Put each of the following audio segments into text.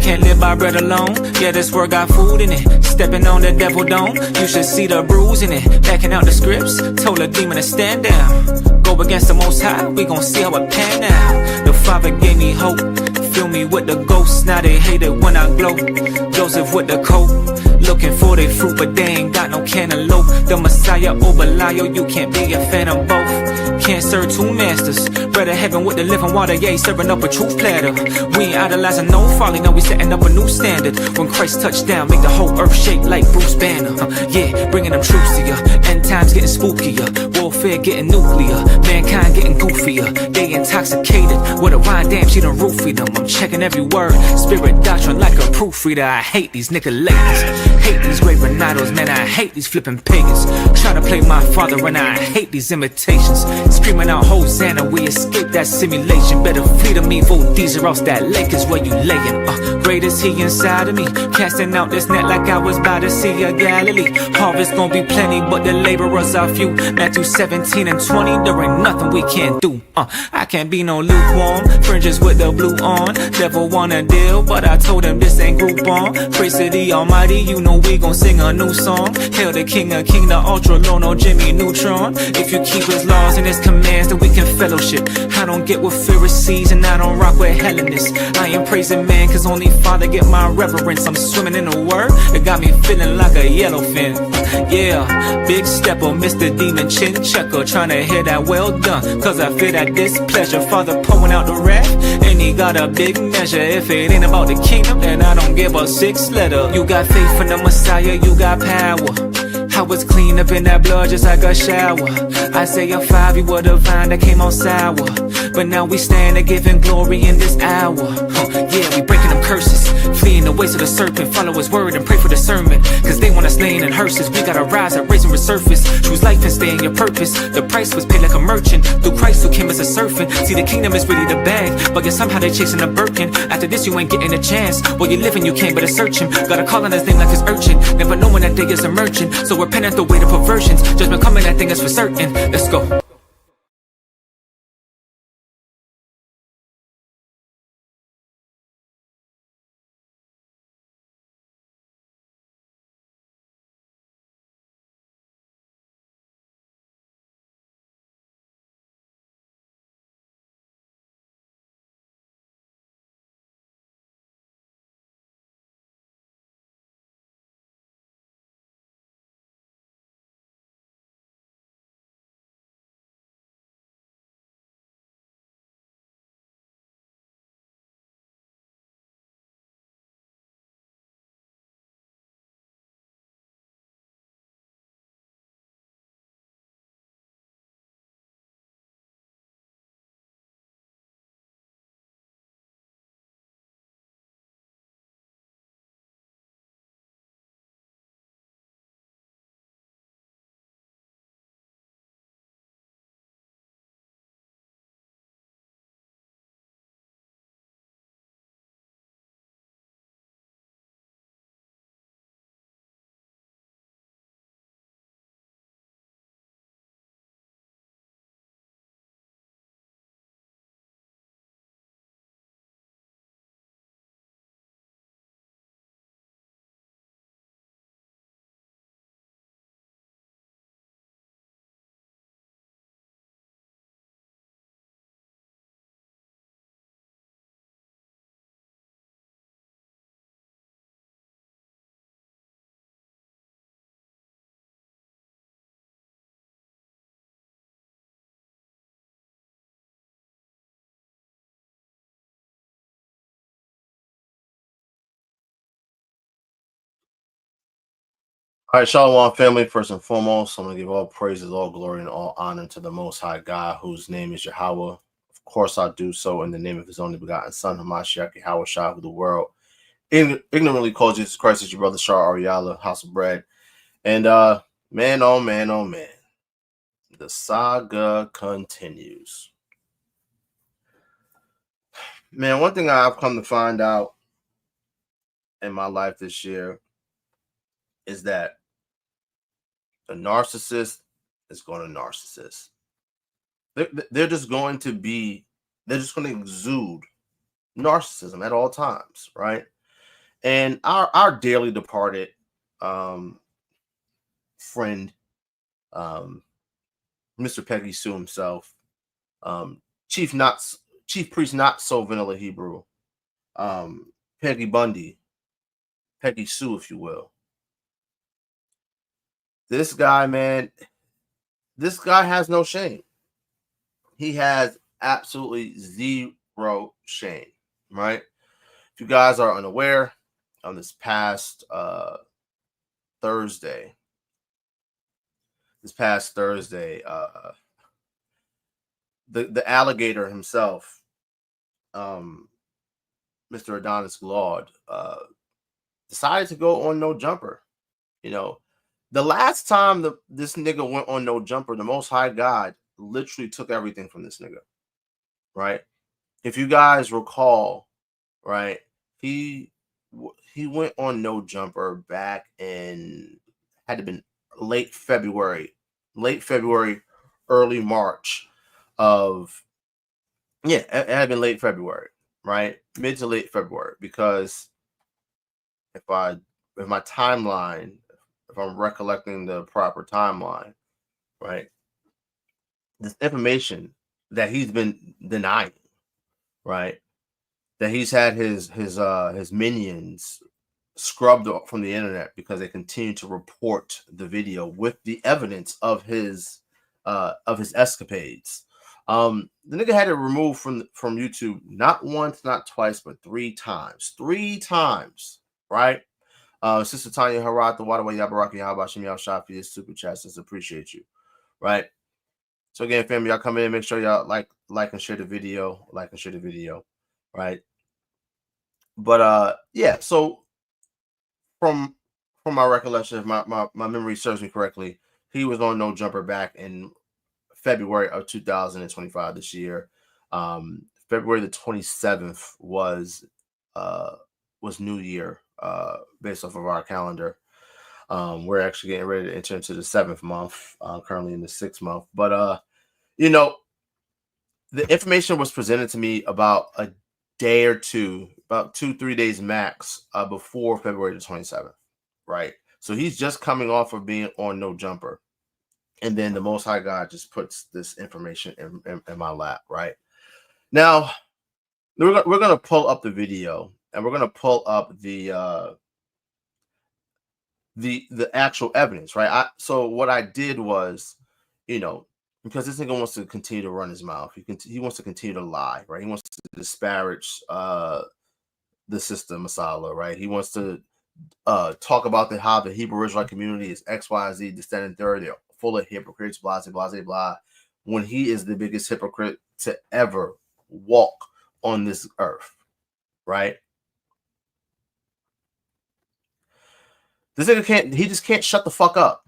can't live by bread alone. Yeah, this word got food in it. Stepping on the devil dome, you should see the bruise in it. Backing out the scripts, told a demon to stand down. Go against the Most High, we gon' see how it pan out. The Father gave me hope, fill me with the ghosts. Now they hate it when I glow. Joseph with the coat, looking for their fruit, but they ain't got no cantaloupe. The Messiah or Belial, you can't be a fan of both. Can't serve two masters. Bread of heaven with the living water, yeah, he's serving up a truth platter. We ain't idolizing no folly, no, we setting up a new standard. When Christ touched down, make the whole earth shake like Bruce Banner. Yeah, bringing them troops to ya. End times getting spookier. Warfare getting nuclear. Mankind getting goofier. They intoxicated with a wine, damn, she done roofied them. I'm checking every word. Spirit doctrine like a proofreader. I hate these Nicolatans. Hate these great Renatos, man, I hate these flipping pagans. Try to play my father and I hate these imitations. Screaming out Hosanna, we escape that simulation. Better flee to me, vote these or else that lake is where you layin'. Great is he inside of me, casting out this net like I was by the Sea of Galilee. Harvest gon' be plenty, but the laborers are few. Matthew 17 and 20, there ain't nothing we can't do. I can't be no lukewarm, fringes with the blue on. Devil wanna deal, but I told him this ain't group on. Praise to the Almighty, you know we gon' sing a new song. Hail the King of King, the Ultra Low, no Jimmy Neutron. If you keep his laws and his commands, then we can fellowship. I don't get with Pharisees and I don't rock with Hellenists. I ain't praising man, cause only Father get my reverence. I'm swimming in the word, it got me feeling like a yellowfin. Yeah, big stepper, Mr. Demon Chin Checker, trying to hear that well done, cause I feel that displeasure. Father pouring out the wrath, and he got a big measure. If it ain't about the kingdom, then I don't give a six letter. You got faith in the Messiah, you got power. I was clean up in that blood just like a shower. Isaiah 5, you were the vine that came out sour, but now we stand and giving glory in this hour. Yeah, we breaking them curses, fleeing the ways of the serpent. Follow his word and pray for discernment, cause they want us laying in hearses. We gotta rise up, raise and resurface. Choose life and stay in your purpose. The price was paid like a merchant, through Christ who came as a servant. See, the kingdom is ready to bag, but yet somehow they chasing a Birkin. After this you ain't getting a chance. While you living you can't better search him. Gotta call on his name like his urchin, never knowing that day is emerging. So repent at the weight of perversions. Judgment coming, that thing is for certain. Let's go. All right, Shalawam family, first and foremost, I'm going to give all praises, all glory, and all honor to the Most High God, whose name is YAHAWAH. Of course, I do so in the name of his only begotten Son, HUMILIATED, YAHAWASH, who the world ignorantly calls Jesus Christ as your brother, Yasharahla, house of bread. And man, oh man, oh man, the saga continues. Man, one thing I've come to find out in my life this year is that the narcissist is going to narcissist. They're just going to exude narcissism at all times, right? And our dearly departed friend, Mr. Peggy Sue himself, Chief Priest Not So Vanilla Hebrew, Pegge Bundee, Peggy Sue, if you will. This guy, man, this guy has no shame. He has absolutely zero shame, right? If you guys are unaware, on this past Thursday, the alligator himself, Mr. Adonis Glaude, decided to go on no jumper. You know, the last time this nigga went on no jumper, the Most High God literally took everything from this nigga, right? If you guys recall, right, he went on no jumper back in, had to been late February, early March of, yeah, it had been late February, right, mid to late February, because if my timeline, if I'm recollecting the proper timeline, right, this information that he's been denying, right, that he's had his minions scrubbed from the internet because they continue to report the video with the evidence of his escapades. The nigga had it removed from YouTube not once, not twice, but 3 times. 3 times, right? Sister Tanya Harat, the YAHAWAH, Yahawashi, Yasharahla for your super chats. Just appreciate you, right? So again, family, y'all come in, make sure y'all like and share the video, right? But yeah, so from my recollection, if my memory serves me correctly, he was on no jumper back in February of 2025 this year. February the 27th was New Year, based off of our calendar. We're actually getting ready to enter into the 7th month, currently in the 6th month. But you know, the information was presented to me about a day or two, about 2-3 days max, before February the 27th, right? So he's just coming off of being on no jumper, and then the Most High God just puts this information in my lap, right? Now we're gonna pull up the video, and we're gonna pull up the actual evidence, right? So what I did was, you know, because this nigga wants to continue to run his mouth, he wants to continue to lie, right? He wants to disparage the system, Masala, right? He wants to talk about how the Hebrew Israelite community is XYZ, descendant third, they're full of hypocrites, blah, blah, blah, blah, when he is the biggest hypocrite to ever walk on this earth, right? This nigga just can't shut the fuck up.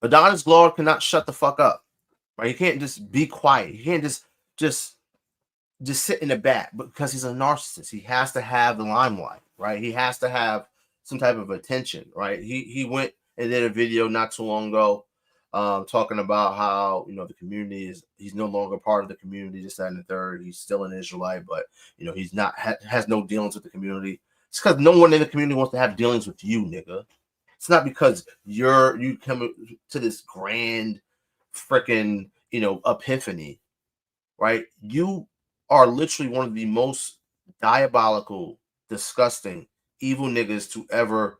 Adonis Glaude cannot shut the fuck up, right? He can't just be quiet. He can't just sit in the back, because he's a narcissist. He has to have the limelight, right? He has to have some type of attention, right? He went and did a video not too long ago, talking about how, you know, the community he's no longer part of the community, this, that, and the third. He's still an Israelite, but, you know, he's not has no dealings with the community. It's because no one in the community wants to have dealings with you, nigga. It's not because you come to this grand freaking, you know, epiphany, right? You are literally one of the most diabolical, disgusting, evil niggas to ever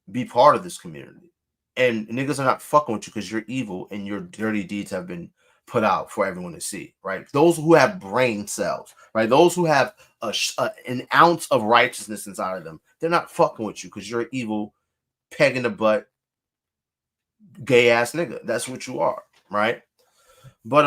be part of this community. And niggas are not fucking with you because you're evil and your dirty deeds have been put out for everyone to see, right? Those who have brain cells, right? Those who have an ounce of righteousness inside of them, they're not fucking with you because you're an evil, peg in the butt, gay ass nigga. That's what you are, right? But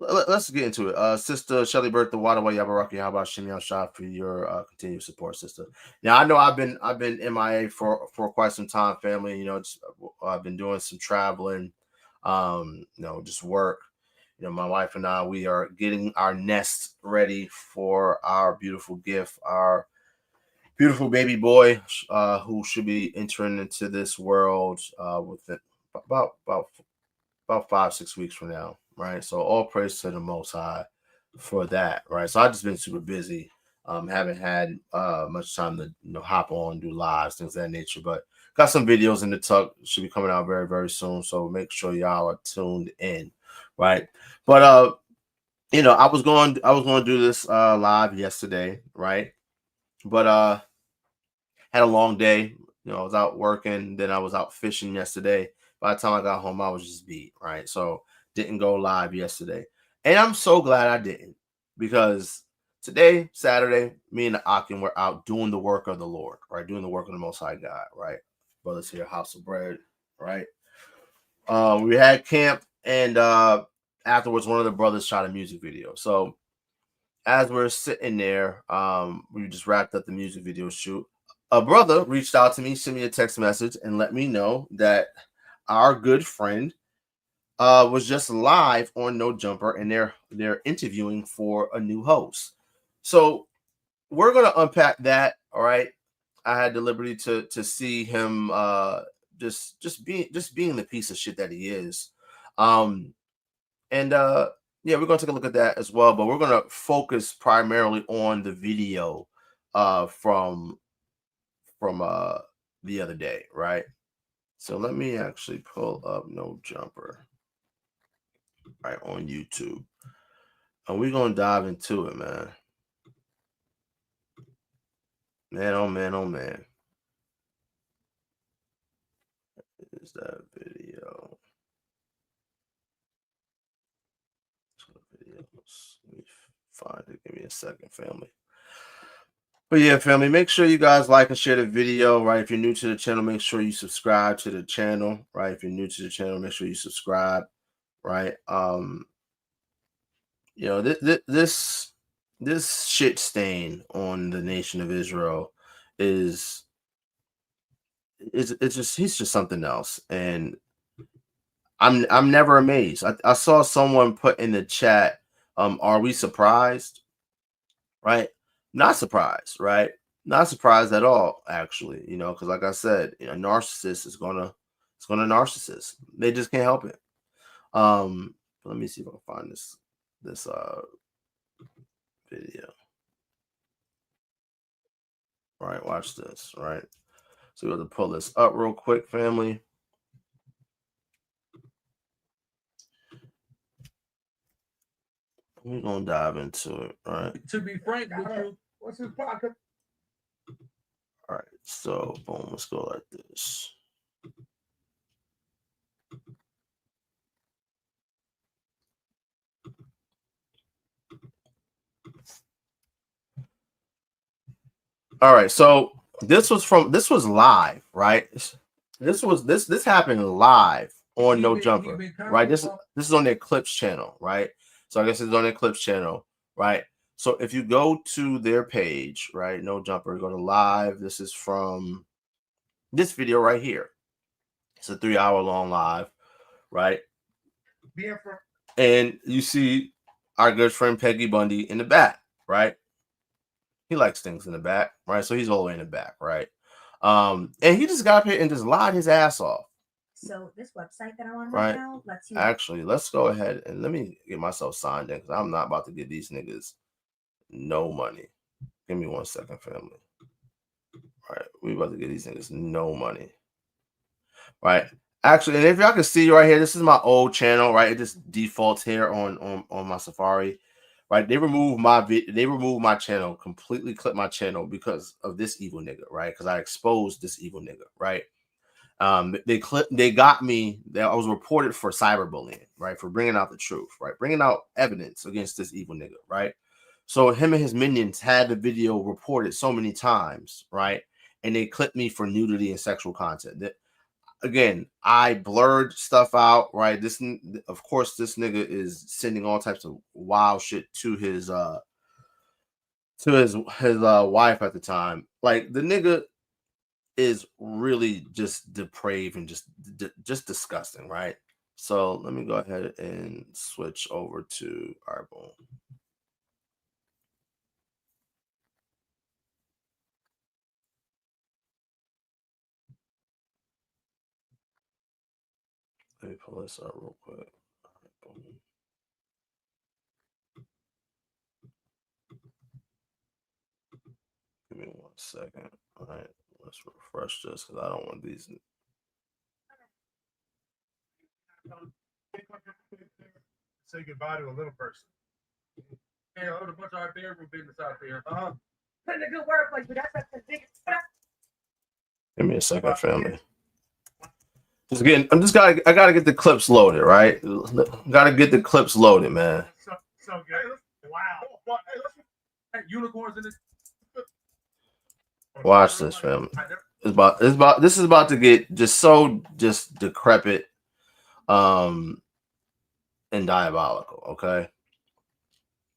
let's get into it. Sister Shelly Burt, the YAHAWAH, Yahawashi, shanyam-ishar for your continued support, sister. Now I know I've been MIA for quite some time, family. You know, I've been doing some traveling, you know, just work. You know, my wife and I, we are getting our nest ready for our beautiful gift, our beautiful baby boy, who should be entering into this world within about 5-6 weeks from now, right? So all praise to the Most High for that, right? So I've just been super busy, Haven't had much time to hop on, do lives, things of that nature, but got some videos in the tuck. Should be coming out very, very soon. So make sure y'all are tuned in, right? But I was going to do this live yesterday, right? But had a long day. I was out working, then I was out fishing yesterday. By the time I got home, I was just beat, right? So didn't go live yesterday. And I'm so glad I didn't, because today, Saturday, me and the Akim were out doing the work of the Lord, right? Doing the work of the Most High God, right? Brothers here, house of bread, right? We had camp, and afterwards, one of the brothers shot a music video. So as we're sitting there, we just wrapped up the music video shoot. A brother reached out to me, sent me a text message, and let me know that our good friend was just live on No Jumper, and they're interviewing for a new host. So we're gonna unpack that. All right. I had the liberty to see him just being the piece of shit that he is. And yeah, we're gonna take a look at that as well, but we're gonna focus primarily on the video from the other day, right? So let me actually pull up No Jumper right on YouTube, and we're gonna dive into it, man. Man, oh man, oh man. Is that video? Let me find it. Give me a second, family. But yeah, family, make sure you guys like and share the video, right? If you're new to the channel, make sure you subscribe to the channel, right? If you're new to the channel, make sure you subscribe, right? This shit stain on the nation of Israel is it's just he's just something else, and I'm never amazed. I saw someone put in the chat, are we surprised? Right? Not surprised, right? Not surprised at all, actually, because like I said, narcissist is gonna narcissist. They just can't help it. Let me see if I can find this video. All right, watch this, right? So we have to pull this up real quick, family. We're gonna dive into it, right? To be frank with you, what's his pocket? All right, so boom, let's go like this. All right, so this was live, right? This happened live on No Jumper, right? This is on their Clips channel, right? So I guess it's on their Clips channel, right? So if you go to their page, right, No Jumper, go to live. This is from this video right here. It's a 3-hour long live, right? And you see our good friend Pegge Bundee in the back, right? He likes things in the back, right? So he's all the way in the back, right? And he just got up here and just lied his ass off. So this website that I'm on right now lets you actually, let's go ahead and let me get myself signed in, because I'm not about to give these niggas no money. Give me 1 second, family. All right, we about to get these niggas no money. Right. Actually, and if y'all can see right here, this is my old channel, right? It just defaults here on my Safari. Right, they removed my channel, completely clipped my channel because of this evil nigga, right? Because I exposed this evil nigga, right? They got me. I was reported for cyberbullying, right? For bringing out the truth, right? Bringing out evidence against this evil nigga, right? So him and his minions had the video reported so many times, right? And they clipped me for nudity and sexual content. Again, I blurred stuff out, right? Of course, this nigga is sending all types of wild shit to his wife at the time. Like, the nigga is really just depraved and just disgusting, right? So let me go ahead and switch over to our boom. Let me pull this up real quick. All right, boom. second. All right, let's refresh this because I don't want these. Say goodbye to a little person. Yeah, a bunch of our bedroom business out there. Put in a good word for you. That's the biggest. Give me a second, family. Just again, I gotta get the clips loaded, right? Gotta get the clips loaded, man. So good. Wow. Hey, unicorns in this. Watch this, family. This is about to get just decrepit, and diabolical. Okay.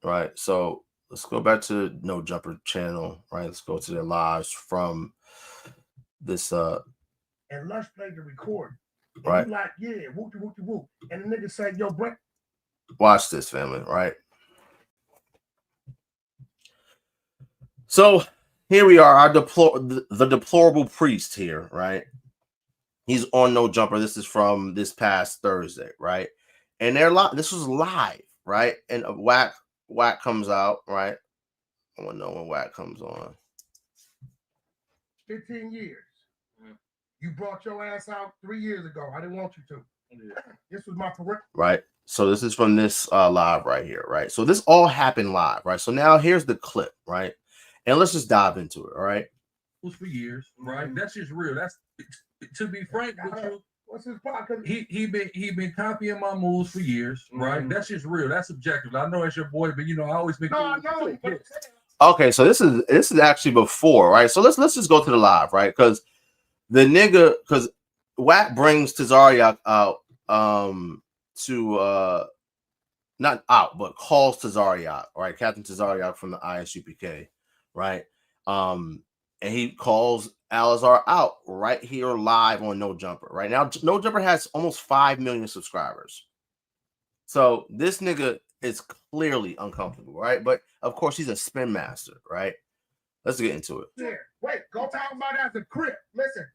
Right. So let's go back to the No Jumper channel. Right. Let's go to their lives from this. And Lush played the record. And right. Like, yeah, whoop whoop whoop. And the nigga said, yo, Brent. Watch this, family. Right. So here we are, the deplorable priest here, right? He's on No Jumper. This is from this past Thursday, right? And this was live, right? And Whack comes out, right? I want to know when Whack comes on. 15 years. You brought your ass out 3 years ago. I didn't want you to. This was my correct. Right. So this is from this live right here, right? So this all happened live, right? So now here's the clip, right? And let's just dive into it, all right? For years, right? That's just real. That's to be frank with you. What's his podcast? He been copying my moves for years, right? That's just real. That's objective. I know it's your boy, but you know I always been. No. Okay, so this is actually before, right? So let's just go to the live, right? Because Whack brings tazayazath out to not out, but calls tazayazath, right? Captain tazayazath from the ISUPK, right? And he calls Al-Azhar out right here live on No Jumper. Right now, No Jumper has almost 5 million subscribers. So this nigga is clearly uncomfortable, right? But of course, he's a spin master, right? Let's get into it. Yeah. Wait, go talk about that as a crip. Listen,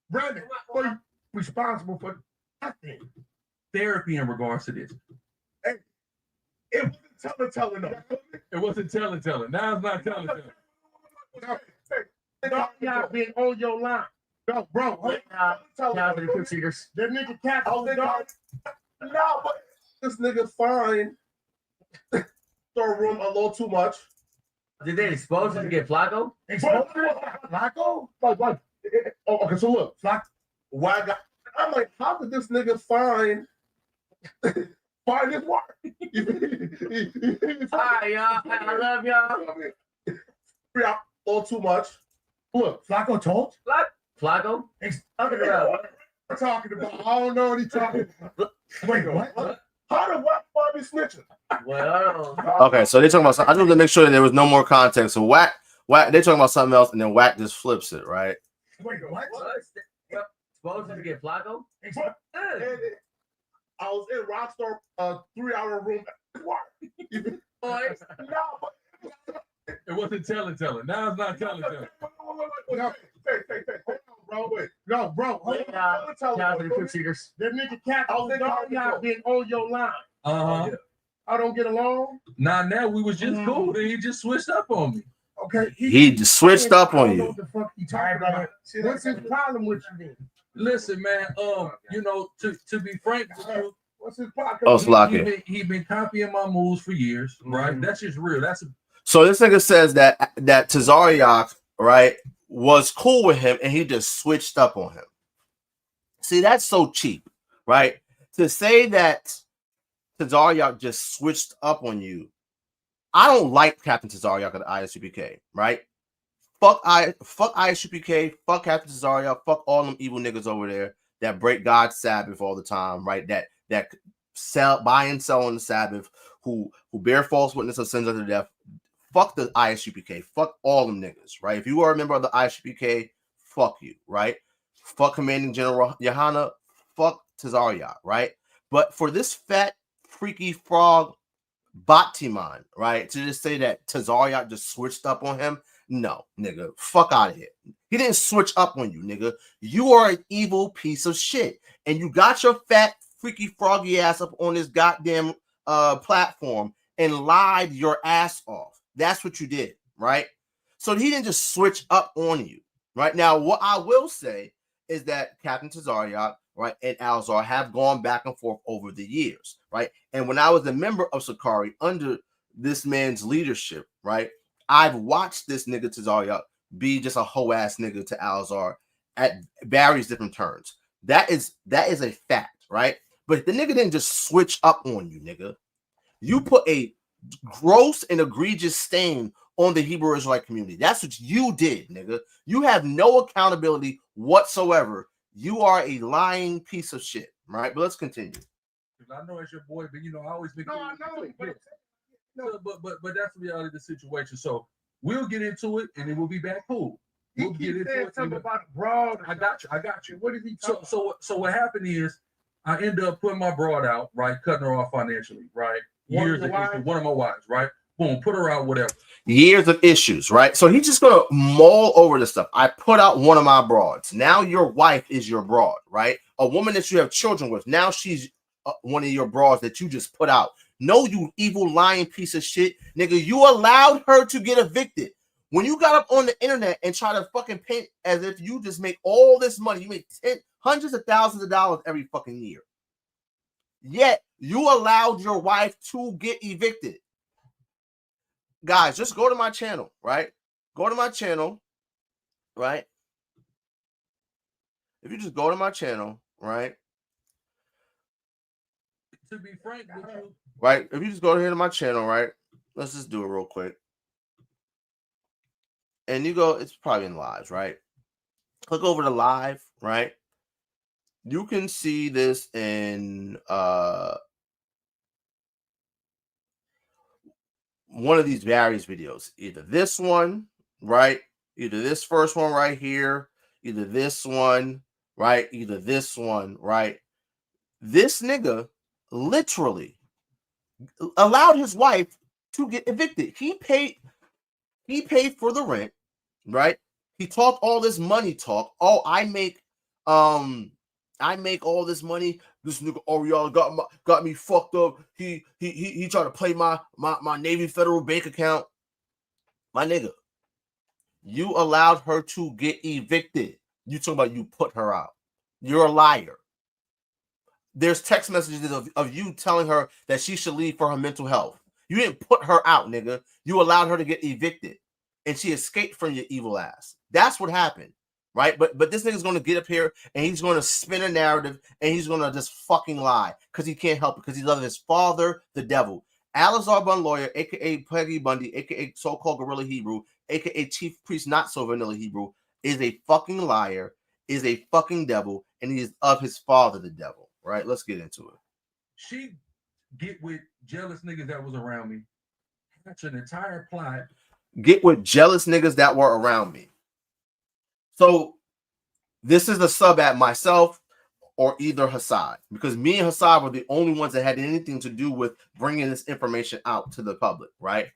Brandon, you're responsible for nothing. Therapy in regards to this. Hey, it wasn't telling. It wasn't telling. Now it's not telling. No, y'all been on your line. No, bro. That nigga cat. No, but this nigga fine. Throw room a little too much. Did they expose him to get Flacco? Flacco? Like, oh, okay, so look, Flacco. Why got? I'm like, how did this nigga find his work? Hi, y'all. I love y'all. A little too much. Look, Flacco told? Flacco? Talking about. We're talking about. I don't know what he's talking about. Wait, what? How did Whack find me snitching? Well, Okay, so they're talking about something. I just want to make sure that there was no more context. So Whack, they're talking about something else, and then Whack just flips it, right? Wait, what? Exposed him to get Flacco? I was in Rockstar 3-hour room. It wasn't telling. Now it's not telling. No, bro. That nigga cat. Y'all been on your line. I don't get along. Now we was just cool. Then he just switched up on me. Okay. He just switched up on you. What the fuck you talking about? What's his problem with you then? Listen, man. You know, to be frank with you, what's his problem? Oh, Slocky. He been copying my moves for years, right? That's just real. So this nigga says that tazayazath, right, was cool with him, and he just switched up on him. See, that's so cheap, right? To say that tazayazath just switched up on you. I don't like Captain tazayazath at the ISUPK, right? Fuck ISUPK, fuck Captain tazayazath, fuck all them evil niggas over there that break God's Sabbath all the time, right? That buy and sell on the Sabbath, who bear false witness of sins unto death. Fuck the ISUPK. Fuck all them niggas, right? If you are a member of the ISUPK, fuck you, right? Fuck Commanding General Yahanna. Fuck tazayazath, right? But for this fat, freaky frog Batiman, right, to just say that tazayazath just switched up on him, no, nigga. Fuck out of here. He didn't switch up on you, nigga. You are an evil piece of shit. And you got your fat, freaky froggy ass up on this goddamn platform and lied your ass off. That's what you did, right? So he didn't just switch up on you, right? Now, what I will say is that Captain Tazayazath, right, and Alzar have gone back and forth over the years, right? And when I was a member of Sakari under this man's leadership, right, I've watched this nigga Tazayazath be just a hoe ass nigga to Alzar at various different turns. That is a fact, right? But the nigga didn't just switch up on you, nigga. You put a gross and egregious stain on the Hebrew Israelite community. That's what you did, nigga. You have no accountability whatsoever. You are a lying piece of shit, right? But let's continue. I know it's your boy, but you know I always make. No, I know, but that's the reality of the situation. So we'll get into it, and then we'll be back cool. We'll he get keeps into saying it. something about the broad. I got you. What is he So talking so what happened is I ended up putting my broad out, right, cutting her off financially, right. One of Years your of wives? issue, one of my wives, right. Boom, put her out, whatever. Years of issues, right? So he's just gonna mull over this stuff. I put out one of my broads. Now your wife is your broad, right? A woman that you have children with. Now she's one of your broads that you just put out. No, you evil lying piece of shit, nigga. You allowed her to get evicted. When you got up on the internet and try to fucking paint as if you just make all this money, you make hundreds of thousands of dollars every fucking year. Yet you allowed your wife to get evicted. Guys, just go to my channel, right? Go to my channel, right? If you just go to my channel, right? To be frank with you, Right? If you just go here to my channel, right? Let's just do it real quick. And you go, it's probably in lives, right? Click over to live, right? You can see this in one of these various videos. Either this one, right? Either this first one right here, either this one, right? Either this one, right? This nigga literally allowed his wife to get evicted. He paid for the rent, right? He talked all this money talk. Oh, I make all this money. This nigga Oriella got me fucked up. He tried to play my Navy Federal Bank account. My nigga, you allowed her to get evicted. You talking about you put her out. You're a liar. There's text messages of you telling her that she should leave for her mental health. You didn't put her out, nigga. You allowed her to get evicted. And she escaped from your evil ass. That's what happened, right? But this nigga's going to get up here and he's going to spin a narrative and he's going to just fucking lie because he can't help it because he loves his father, the devil. Alizar Bun Lawyer, a.k.a. Pegge Bundee, a.k.a. so-called Guerrilla Hebrew, a.k.a. Chief Priest Not So Vanilla Hebrew, is a fucking liar, is a fucking devil, and he is of his father, the devil, right? Let's get into it. she get with jealous niggas that was around me. That's an entire plot. Get with jealous niggas that were around me. So this is the sub at myself or either Hassad, because me and Hassad were the only ones that had anything to do with bringing this information out to the public, right?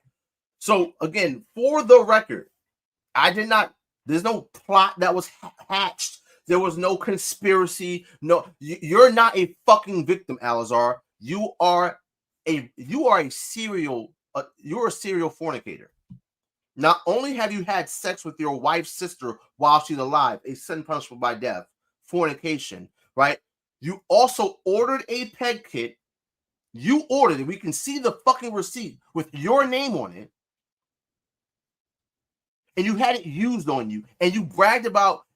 So again, for the record, there's no plot that was hatched. There was no conspiracy. No, you're not a fucking victim, Alizar. You're a serial fornicator. Not only have you had sex with your wife's sister while she's alive, a sin punishable by death, fornication, right? You also ordered a peg kit. You ordered it. We can see the fucking receipt with your name on it. And you had it used on you. And you bragged about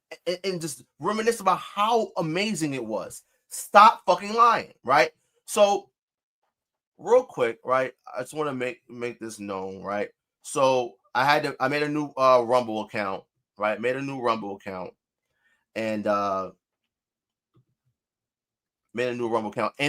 and just reminisced about how amazing it was. Stop fucking lying, right? So, real quick, right? I just want to make this known, right? So I made a new Rumble account, right? Made a new Rumble account, and And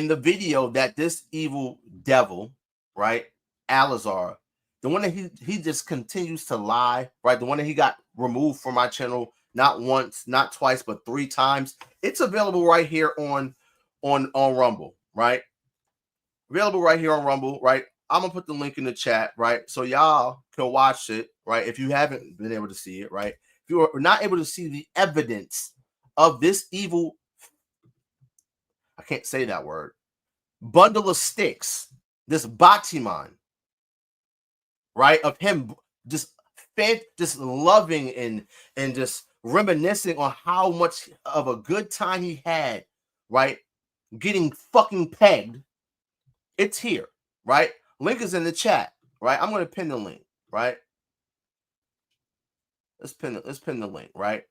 the video that this evil devil, right, Alizar, the one that he just continues to lie, right? The one that he got removed from my channel not once, not twice, but 3 times. It's available right here on Rumble, right? Available right here on Rumble, right? I'm gonna put the link in the chat, right? So y'all can watch it, right? If you haven't been able to see it, right? If you are not able to see the evidence of this evil, I can't say that word, bundle of sticks, this Batiman, right? Of him just just loving and just reminiscing on how much of a good time he had, right? Getting fucking pegged. It's here, right? Link is in the chat, right? I'm gonna pin the link, right? Let's pin the link, right?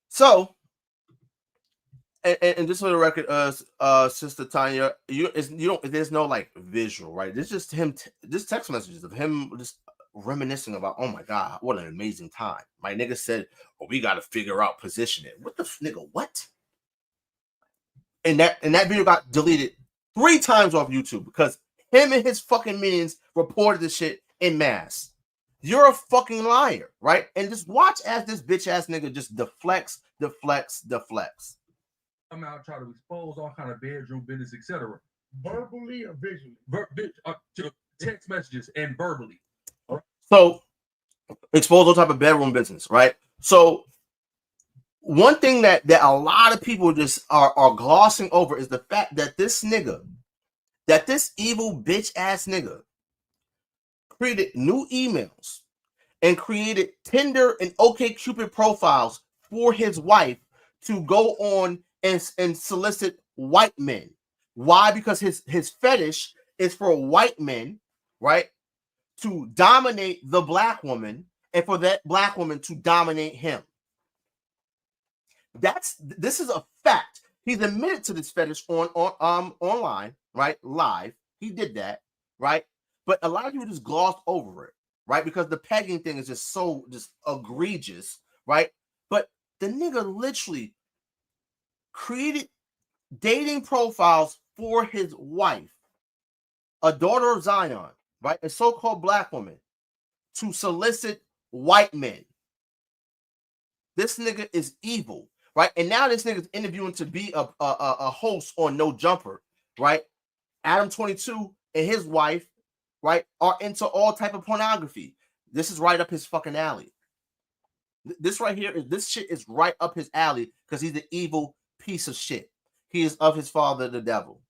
So, and just for the record, Sister Tanya, there's no like visual, right? There's just him, just text messages of him just reminiscing about, oh my god, what an amazing time. My nigga said, "Oh, we got to figure out positioning." What the nigga? What? And that video got deleted 3 times off YouTube because him and his fucking minions reported this shit in mass. You're a fucking liar, right? And just watch as this bitch ass nigga just deflects. Come out, try to expose all kind of bedroom business, etc. Verbally or visually? Text messages and verbally. So expose all type of bedroom business, right? So one thing that a lot of people just are glossing over is the fact that this evil bitch ass nigga created new emails and created Tinder and OkCupid profiles for his wife to go on and solicit white men. Why? Because his fetish is for white men, right, to dominate the black woman and for that black woman to dominate him. This is a fact. He's admitted to this fetish online, right? Live. He did that, right? But a lot of people just glossed over it, right? Because the pegging thing is just so egregious, right? But the nigga literally created dating profiles for his wife, a daughter of Zion, right? A so-called black woman, to solicit white men. This nigga is evil, right? And now this nigga's interviewing to be a host on No Jumper, right? Adam 22 and his wife, right, are into all type of pornography. This is right up his fucking alley. This shit is right up his alley because he's an evil piece of shit. He is of his father, the devil.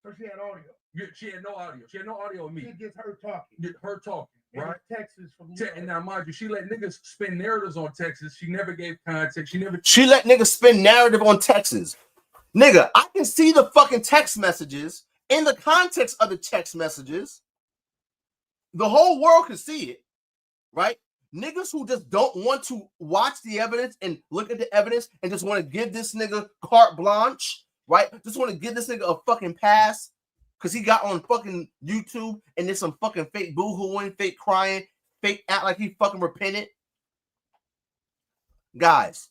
So she had audio. Yeah, she had no audio. She had no audio of me. She gets her talking. Her talking, right? Texas from and now, mind you, she let niggas spin narratives on Texas. She never gave context. She let niggas spin narrative on Texas. Nigga, I can see the fucking text messages in the context of the text messages. The whole world can see it, right? Niggas who just don't want to watch the evidence and look at the evidence and just want to give this nigga carte blanche, right? Just want to give this nigga a fucking pass because he got on fucking YouTube and there's some fucking fake boo-hooing, fake crying, fake act like he fucking repented. Guys,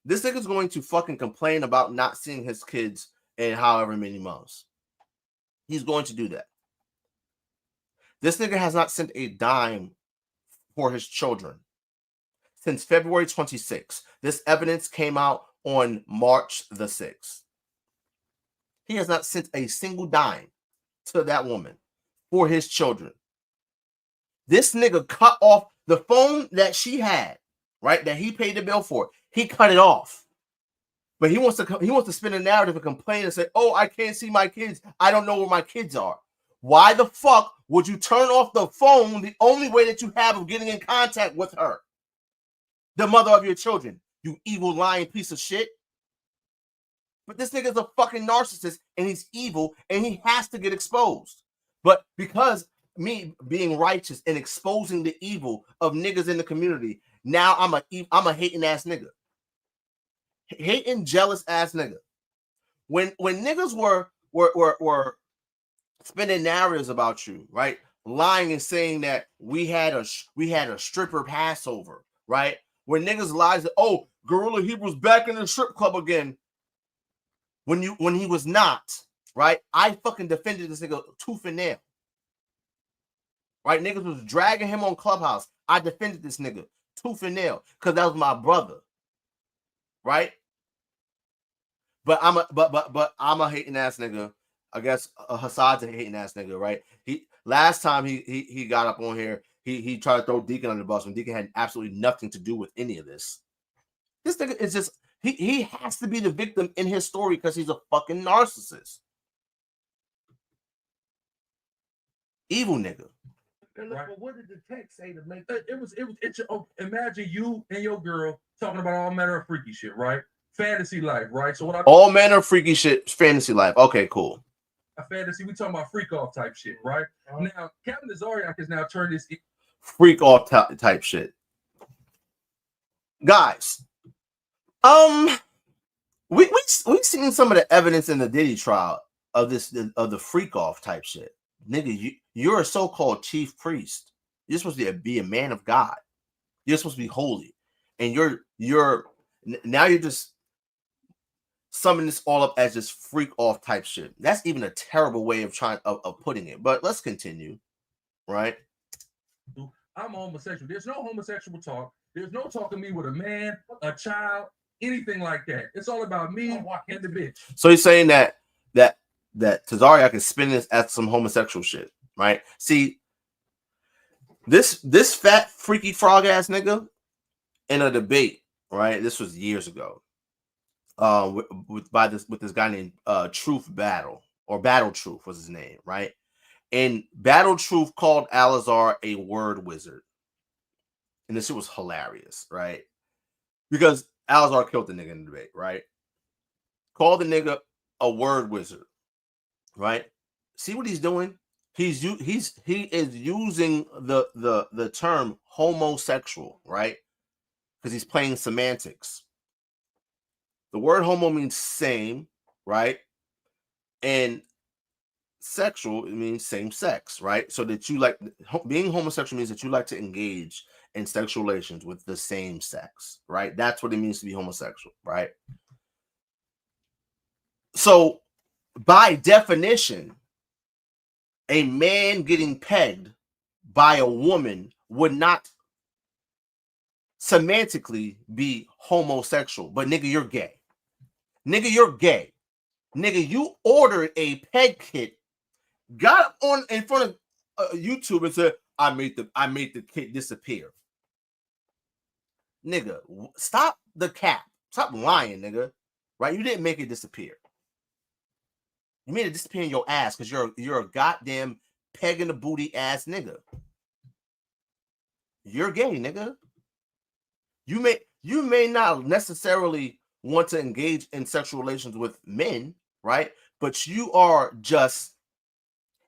this nigga's going to fucking complain about not seeing his kids in however many months. He's going to do that. This nigga has not sent a dime for his children since February 26th. This evidence came out on March the 6th. He has not sent a single dime to that woman for his children. This nigga cut off the phone that she had, right, that he paid the bill for. He cut it off. But he wants to spin a narrative and complain and say, "Oh, I can't see my kids. I don't know where my kids are." Why the fuck would you turn off the phone, the only way that you have of getting in contact with her, the mother of your children, you evil lying piece of shit? But this nigga's a fucking narcissist and he's evil and he has to get exposed. But because me being righteous and exposing the evil of niggas in the community, now I'm a hating ass nigga. Hating, jealous ass nigga. When niggas were spinning narratives about you, right? Lying and saying that we had a stripper Passover, right? When niggas lies that, oh, Gorilla Hebrew's back in the strip club again. When he was not, right? I fucking defended this nigga tooth and nail. Right? Niggas was dragging him on Clubhouse. I defended this nigga tooth and nail because that was my brother. Right? But I'm a hating ass nigga. I guess Hassad's a hating ass nigga, right? Last time he got up on here, he tried to throw Deacon under the bus when Deacon had absolutely nothing to do with any of this. This nigga is just he has to be the victim in his story because he's a fucking narcissist. Evil nigga. Right? But what did the text say to make Imagine you and your girl talking about all manner of freaky shit, right? Fantasy life, right? So what I all manner of freaky shit, fantasy life. Okay, cool. a fantasy, we talking about freak off type shit, right? Now, Captain Tazariak has now turned this Freak off type shit. Guys, we seen some of the evidence in the Diddy trial of the freak off type shit. Nigga, you're a so-called chief priest. You're supposed to be a man of God. You're supposed to be holy, and you're just summing this all up as just freak off type shit. That's even a terrible way of putting it. But let's continue, right? I'm homosexual. There's no homosexual talk. There's no talking me with a man, a child, anything like that. It's all about me and the bitch. So he's saying that Tazariak is spinning this at some homosexual shit, right? See, this fat freaky frog ass nigga in a debate, right? This was years ago. With this guy named Truth Battle, or Battle Truth was his name, right? And Battle Truth called Alazar a word wizard. And this shit was hilarious, right? Because Alazar killed the nigga in the debate, right? Called the nigga a word wizard, right? See what he's doing? He is using the term homosexual, right? Because he's playing semantics. The word homo means same, right? And sexual, it means same sex, right? So that you like being homosexual means that you like to engage in sexual relations with the same sex, right? That's what it means to be homosexual, right? So by definition, a man getting pegged by a woman would not semantically be homosexual, but nigga, you're gay. Nigga, you're gay. Nigga, you ordered a peg kit, got on in front of YouTube and said, I made the kit disappear. Nigga, stop the cap. Stop lying, nigga. Right? You didn't make it disappear. You made it disappear in your ass because you're a goddamn peg in the booty ass nigga. You're gay, nigga. You may not necessarily want to engage in sexual relations with men, right? But you are just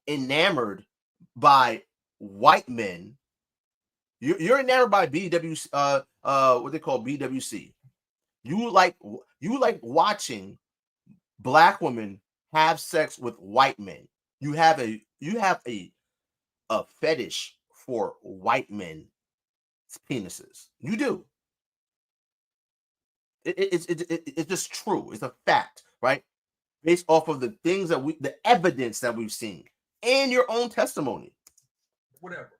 enamored by white men. You're enamored by BWC, what they call BWC. You like watching black women have sex with white men. You have a fetish for white men's penises. You do. It's just true. It's a fact, right? Based off of the things the evidence that we've seen and your own testimony. Whatever.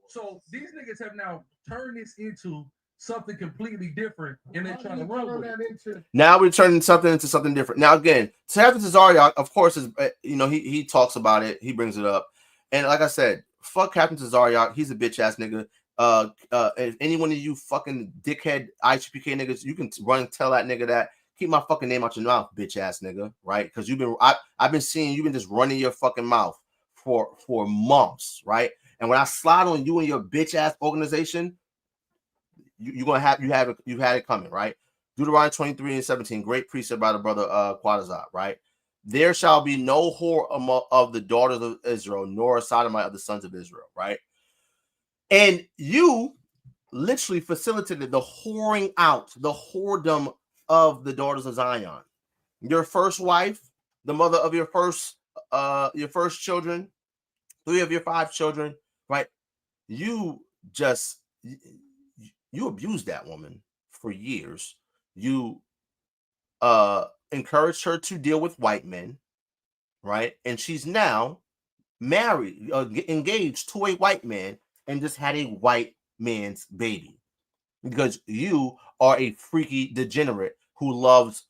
So these niggas have now turned this into something completely different, and they're trying to run with it. Now we're turning something into something different. Now again, Captain Tazariak, of course, is he talks about it, he brings it up, and like I said, fuck Captain Tazariak. He's a bitch ass nigga. If any one of you fucking dickhead IGPK niggas, you can run and tell that nigga that. Keep my fucking name out your mouth, bitch ass nigga, right? Because I've been seeing you've been just running your fucking mouth for months, right? And when I slide on you and your bitch ass organization, you've had it coming, right? Deuteronomy 23:17, great precept by the brother Quadazat, right? There shall be no whore of the daughters of Israel, nor a sodomite of the sons of Israel, right? And you literally facilitated the whoring out, the whoredom of the daughters of Zion. Your first wife, the mother of your first children, 3 of your 5 children, right? You abused that woman for years. You encouraged her to deal with white men, right? And she's now married, engaged to a white man, and just had a white man's baby. Because you are a freaky degenerate who is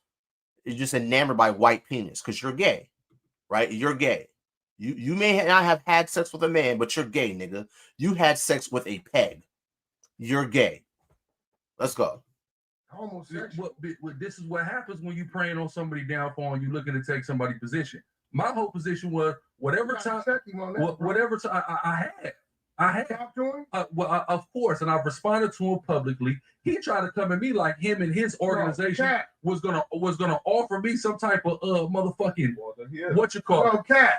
just enamored by white penis because you're gay, right? You're gay. You may not have had sex with a man, but you're gay, nigga. You had sex with a peg. You're gay. Let's go. Homosexual. This is what happens when you preying on somebody downfall and you looking to take somebody's position. My whole position was whatever time I had. I have. Talk to him? Of course, and I've responded to him publicly. He tried to come at me like him and his organization Cat. was gonna offer me some type of motherfucking what you call it. Yo, Cat.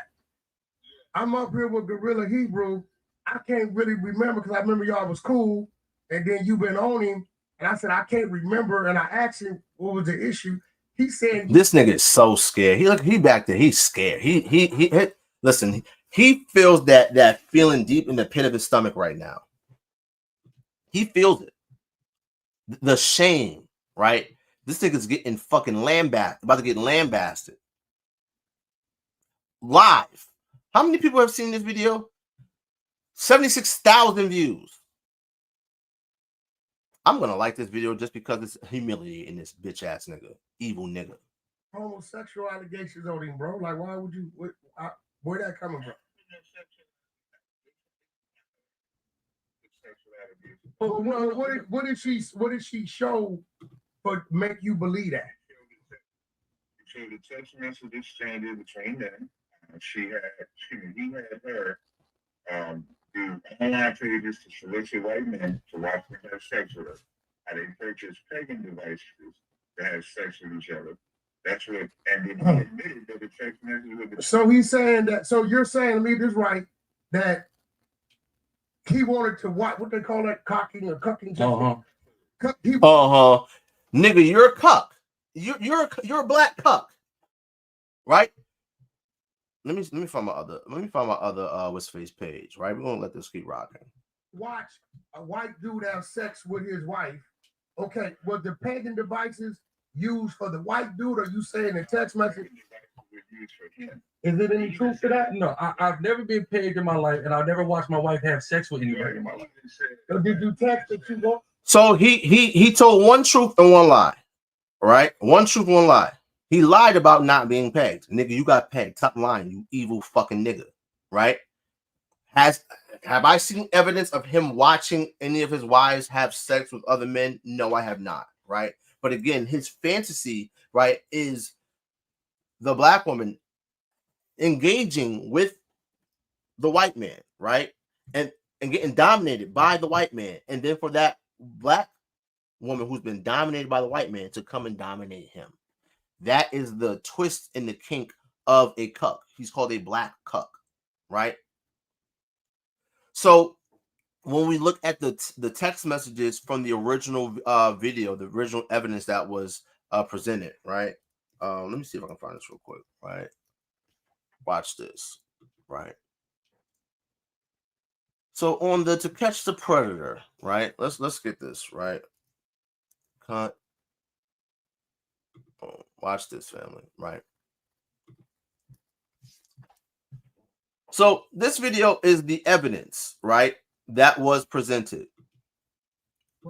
I'm up here with Gorilla Hebrew. I can't really remember because I remember y'all was cool, and then you been on him, and I said I can't remember, and I asked him what was the issue. He said This nigga is so scared. He back there. He's scared. He listen. He feels that feeling deep in the pit of his stomach right now. He feels it. The shame, right? This nigga's getting fucking lambasted, about to get lambasted. Live. How many people have seen this video? 76,000 views. I'm gonna like this video just because it's humiliating this bitch ass nigga, evil nigga. homosexual allegations on him, bro. Like, why would you? Where that coming from? Well, what did she show for make you believe that? So the text message exchanges between them. He had her do online pages to solicit white men to watch them have sex with her. And they purchased pagan devices to have sex with each other. That's what, and then he admitted that the text message was. So he's saying that. So you're saying to me this right that he wanted to what they call that, cocking or cucking? Nigga, you're a cuck. You're a black cuck, right? Let me find my other what's face page, right? We're gonna let this keep rocking. Watch a white dude have sex with his wife. Okay, was the pagan devices used for the white dude, or you saying the text message? Is there any truth to that? No, I've never been pegged in my life, and I've never watched my wife have sex with anybody in my life. So did you text that you want? So he told one truth and one lie, right? One truth, one lie. He lied about not being pegged. Nigga, you got pegged. Stop lying, you evil fucking nigga, right? Have I seen evidence of him watching any of his wives have sex with other men? No, I have not, right? But again, his fantasy, right, is the black woman engaging with the white man, right? And getting dominated by the white man. And then for that black woman who's been dominated by the white man to come and dominate him. That is the twist in the kink of a cuck. He's called a black cuck, right? So when we look at the text messages from the original video, the original evidence that was presented, right? Let me see if I can find this real quick, right? Watch this, right? So on the To Catch the Predator, right? Let's get this, right? Cut. Oh, watch this, family, right? So this video is the evidence, right, that was presented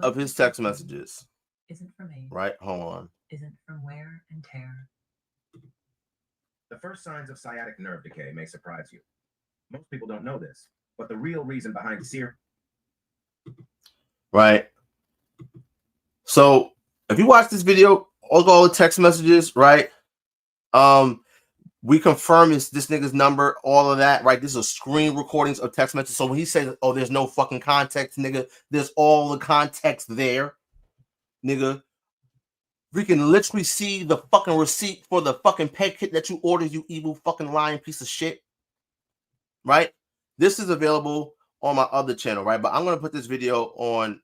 of his text messages. Isn't from age. Right, hold on. Isn't from wear and tear. The first signs of sciatic nerve decay may surprise you. Most people don't know this, but the real reason behind sear. Right. So if you watch this video, all the text messages, right? We confirm this nigga's number, all of that, right? This is screen recordings of text messages. So when he says, oh, there's no fucking context, nigga, there's all the context there, nigga. We can literally see the fucking receipt for the fucking peg kit that you ordered, you evil fucking lying piece of shit, right? This is available on my other channel, right? But I'm gonna put this video on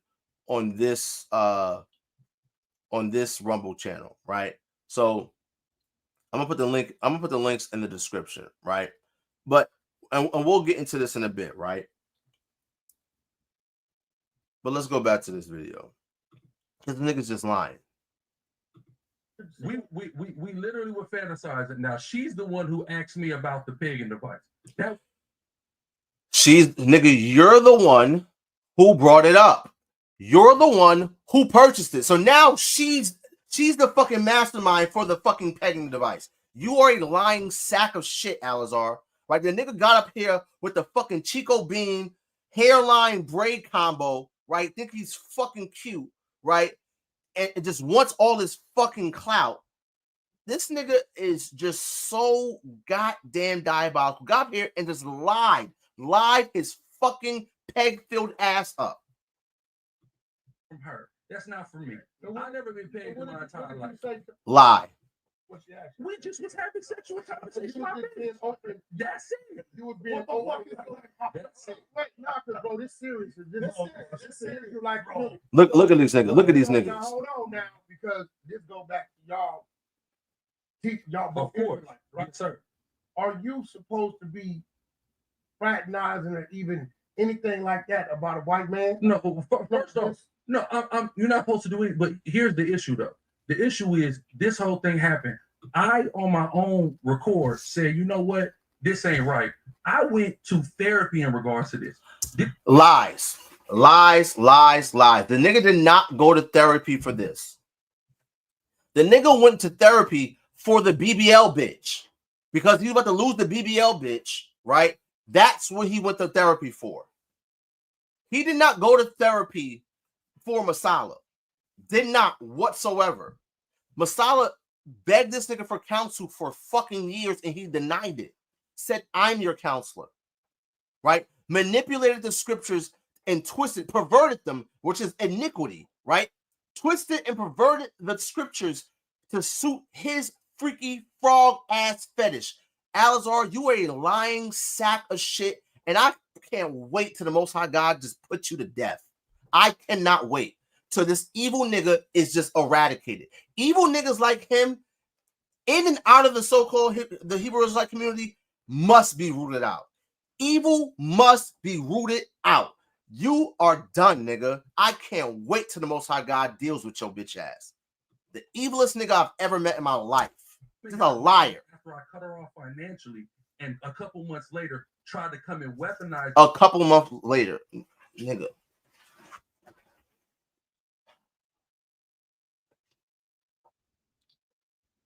this Rumble channel, right? So I'm gonna put the link. I'm gonna put the links in the description, right? But and we'll get into this in a bit, right? But let's go back to this video because the nigga's just lying. We literally were fantasizing. Now she's the one who asked me about the pagan device. Nigga, you're the one who brought it up. You're the one who purchased it. So now she's the fucking mastermind for the fucking pegging device. You are a lying sack of shit, Alizar. Right? The nigga got up here with the fucking Chico Bean hairline braid combo, right? Think he's fucking cute, right? And it just wants all this fucking clout. This nigga is just so goddamn diabolical. Got up here and just lied his fucking peg-filled ass up. From her. That's not for me. I never been pegged in my entire life. Lie. We just was having sexual conversation. That's it. You was being That's it. Wait, nah, bro, this serious. This serious. You like, bro. Look at these niggas. Look at these Now, niggas. hold on now, because this go back to y'all. Teach y'all. Of course, right, sir. Are you supposed to be fraternizing or even anything like that about a white man? No, first off, no, you're not supposed to do it. But here's the issue, though. The issue is this whole thing happened. I, on my own record, said, you know what? This ain't right. I went to therapy in regards to this. Lies. Lies, lies, lies. The nigga did not go to therapy for this. The nigga went to therapy for the BBL bitch. Because he was about to lose the BBL bitch, right? That's what he went to therapy for. He did not go to therapy for Masala. Did not whatsoever. Masala begged this nigga for counsel for fucking years and he denied it. Said, I'm your counselor. Right? Manipulated the scriptures and twisted, perverted them, which is iniquity, right? Twisted and perverted the scriptures to suit his freaky frog ass fetish. Alazar, you are a lying sack of shit, and I can't wait till the Most High God just put you to death. I cannot wait till this evil nigga is just eradicated. Evil niggas like him, in and out of the so-called the Hebrew Israelite community, must be rooted out. Evil must be rooted out. You are done, nigga. I can't wait till the Most High God deals with your bitch ass. The evilest nigga I've ever met in my life. This is a liar. After I cut her off financially, and a couple months later, tried to come and weaponize. A couple months later, nigga.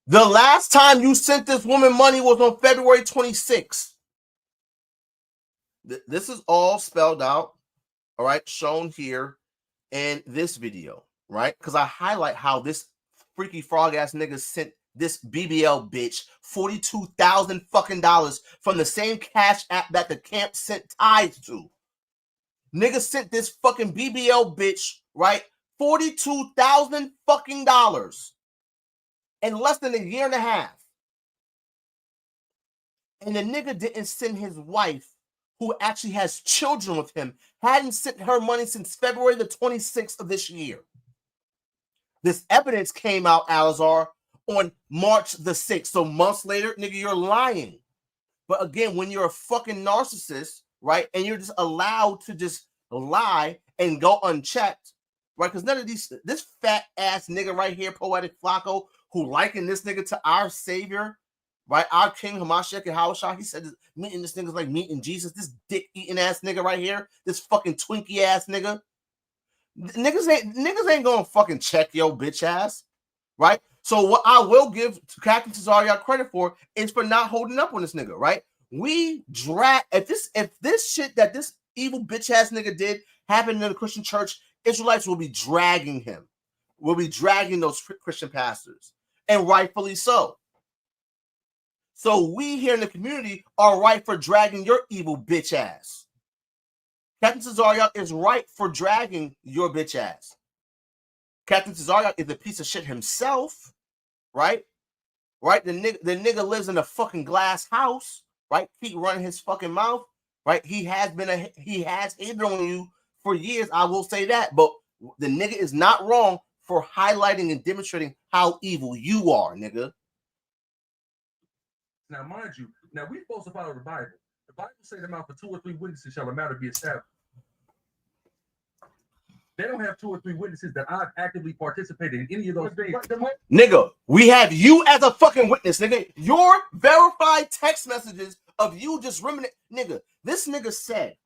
The last time you sent this woman money was on February 26th. This is all spelled out, all right, shown here in this video, right? Because I highlight how this freaky frog ass nigga sent this BBL bitch $42,000 fucking dollars from the same cash app that the camp sent tithes to. Nigga sent this fucking BBL bitch, right? $42,000 fucking dollars in less than a year and a half. And the nigga didn't send his wife, who actually has children with him, hadn't sent her money since February the 26th of this year. This evidence came out, Alazar, on March the 6th. So months later, nigga, you're lying. But again, when you're a fucking narcissist, right, and you're just allowed to just lie and go unchecked, right? Because none of these, this fat ass nigga right here, Poetic Flacco, who likened this nigga to our savior, right? Our king, Hamashiach Yahawashi, he said meeting this nigga's like meeting Jesus. This dick-eating ass nigga right here, this fucking Twinkie ass nigga. Niggas ain't gonna fucking check your bitch ass, right? So what I will give to Captain Tazayazath credit for is for not holding up on this nigga, right? We drag if this shit that this evil bitch ass nigga did happened in the Christian church, Israelites will be dragging him. We'll be dragging those Christian pastors, and rightfully so. So we here in the community are right for dragging your evil bitch ass. Captain Tazayazath is right for dragging your bitch ass. Captain Tazayazath is a piece of shit himself, right? Right? The nigga lives in a fucking glass house, right? Keep running his fucking mouth, right? He has hated on you for years. I will say that, but the nigga is not wrong for highlighting and demonstrating how evil you are, nigga. Now, mind you, now we're supposed to follow the Bible. The Bible says the mouth of 2 or 3 witnesses shall a matter be established. They don't have 2 or 3 witnesses that I've actively participated in any of those things. Nigga, we have you as a fucking witness, nigga. Your verified text messages of you just ruminating. Nigga, this nigga said,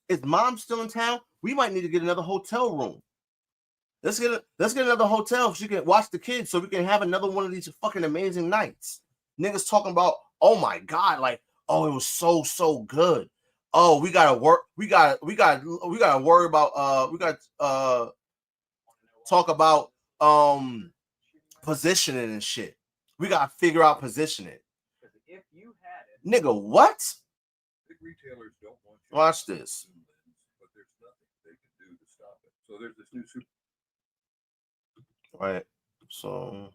is mom still in town? We might need to get another hotel room. Let's get another hotel so she can watch the kids so we can have another one of these fucking amazing nights. Niggas talking about, oh my God, like, oh, it was so good. Oh, we gotta work. We gotta worry about. We gotta talk about positioning and shit. We gotta figure out positioning. If you had it, nigga, what? Big retailers don't want you Watch this. but they're So there's this new super. Right. So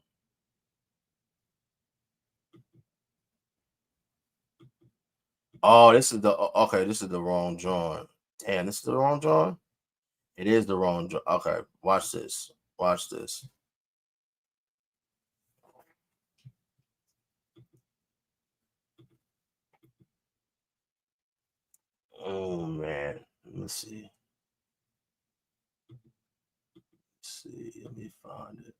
oh, this is the okay, this is the wrong drawing. Damn, this is the wrong drawing. It is the wrong drawing. Okay, watch this. Watch this. Oh man, let me see. Let me find it.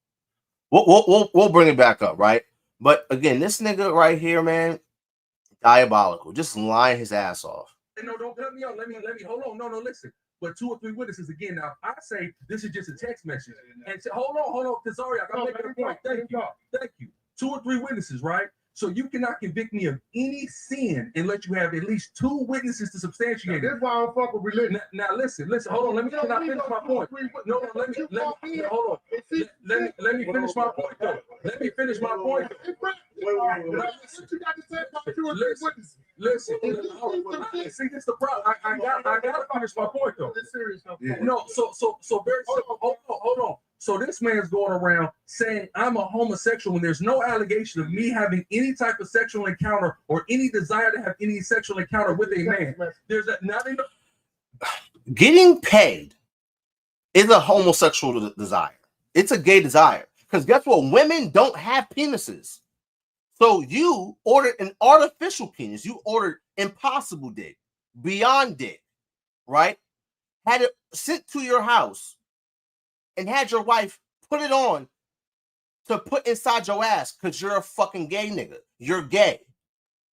We'll bring it back up, right? But again, this nigga right here, man, diabolical. Just lying his ass off. No, don't cut me off. Let me hold on. No, listen. But 2 or 3 witnesses again. Now, I say this is just a text message. And say, hold on, Tazariak, I'm making a point. Thank you. 2 or 3 witnesses, right? So you cannot convict me of any sin unless you have at least 2 witnesses to substantiate it. That's why I don't fuck with religion. Now listen. Hold on. Let me finish my point. No, let me hold on. Let me finish my point though. Let me finish my point. Listen. See, this the problem. I gotta finish my point though. No, so very simple. Hold on. So this man's going around saying I'm a homosexual when there's no allegation of me having any type of sexual encounter or any desire to have any sexual encounter with a man. There's nothing. Getting paid is a homosexual desire. It's a gay desire. Because guess what? Women don't have penises. So you ordered an artificial penis. You ordered impossible dick, beyond dick, right? Had it sent to your house and had your wife put it on to put inside your ass because you're a fucking gay nigga. You're gay.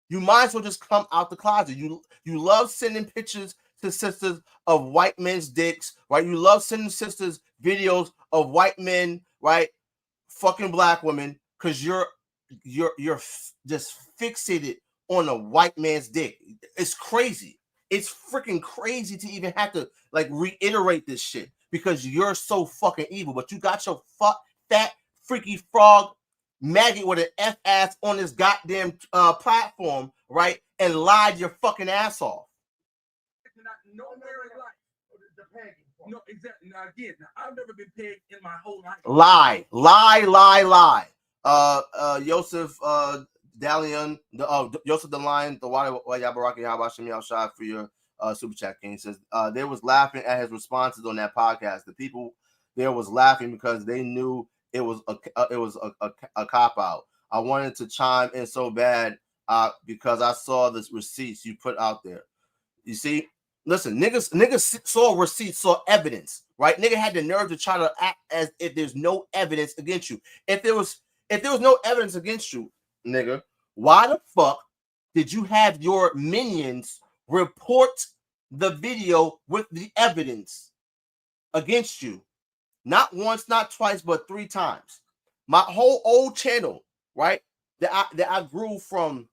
You might as well just come out the closet. You love sending pictures to sisters of white men's dicks, right? You love sending sisters videos of white men, right? Fucking black women, because you're just fixated on a white man's dick. It's crazy. It's freaking crazy to even have to like reiterate this shit because you're so fucking evil. But you got your fat freaky frog maggot with an F ass on this goddamn platform, right? And lied your fucking ass off. Nowhere in life. No, exactly. Now again, I've never been pegged in my whole life. Lie. Joseph Dalian, Joseph the Lion, the YAHAWAH for your super chat king says they was laughing at his responses on that podcast. The people there was laughing because they knew it was a cop out. I wanted to chime in so bad because I saw the receipts you put out there. You see, listen, niggas saw receipts, saw evidence, right? Nigga had the nerve to try to act as if there's no evidence against you. If there was no evidence against you, nigga, why the fuck did you have your minions report the video with the evidence against you? Not once, not twice, but 3 times. My whole old channel, right? That I grew from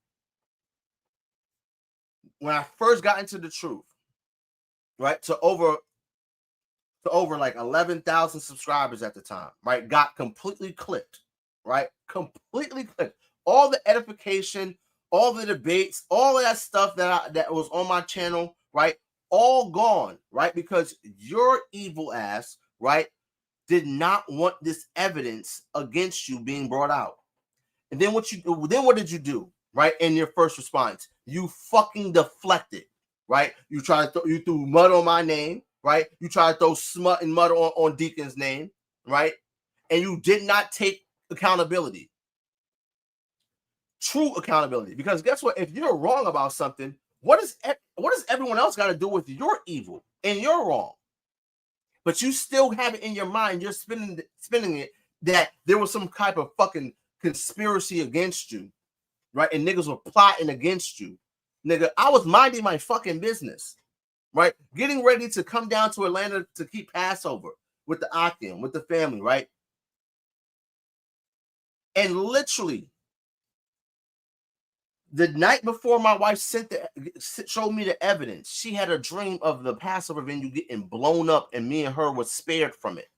when I first got into the truth, right? To over like 11,000 subscribers at the time, right? Got completely clipped, right? Completely clipped. All the edification, all the debates, all of that stuff that was on my channel, right? All gone, right? Because your evil ass, right, did not want this evidence against you being brought out. And then what did you do, right? In your first response, you fucking deflected, right? You threw mud on my name, right? You tried to throw smut and mud on Deacon's name, right? And you did not take accountability. True accountability. Because guess what? If you're wrong about something, what does everyone else got to do with your evil and your wrong? But you still have it in your mind. You're spinning it that there was some type of fucking conspiracy against you, right? And niggas were plotting against you. Nigga, I was minding my fucking business, right? Getting ready to come down to Atlanta to keep Passover with the Akim, with the family, right? And literally, the night before my wife showed me the evidence, she had a dream of the Passover venue getting blown up and me and her were spared from it.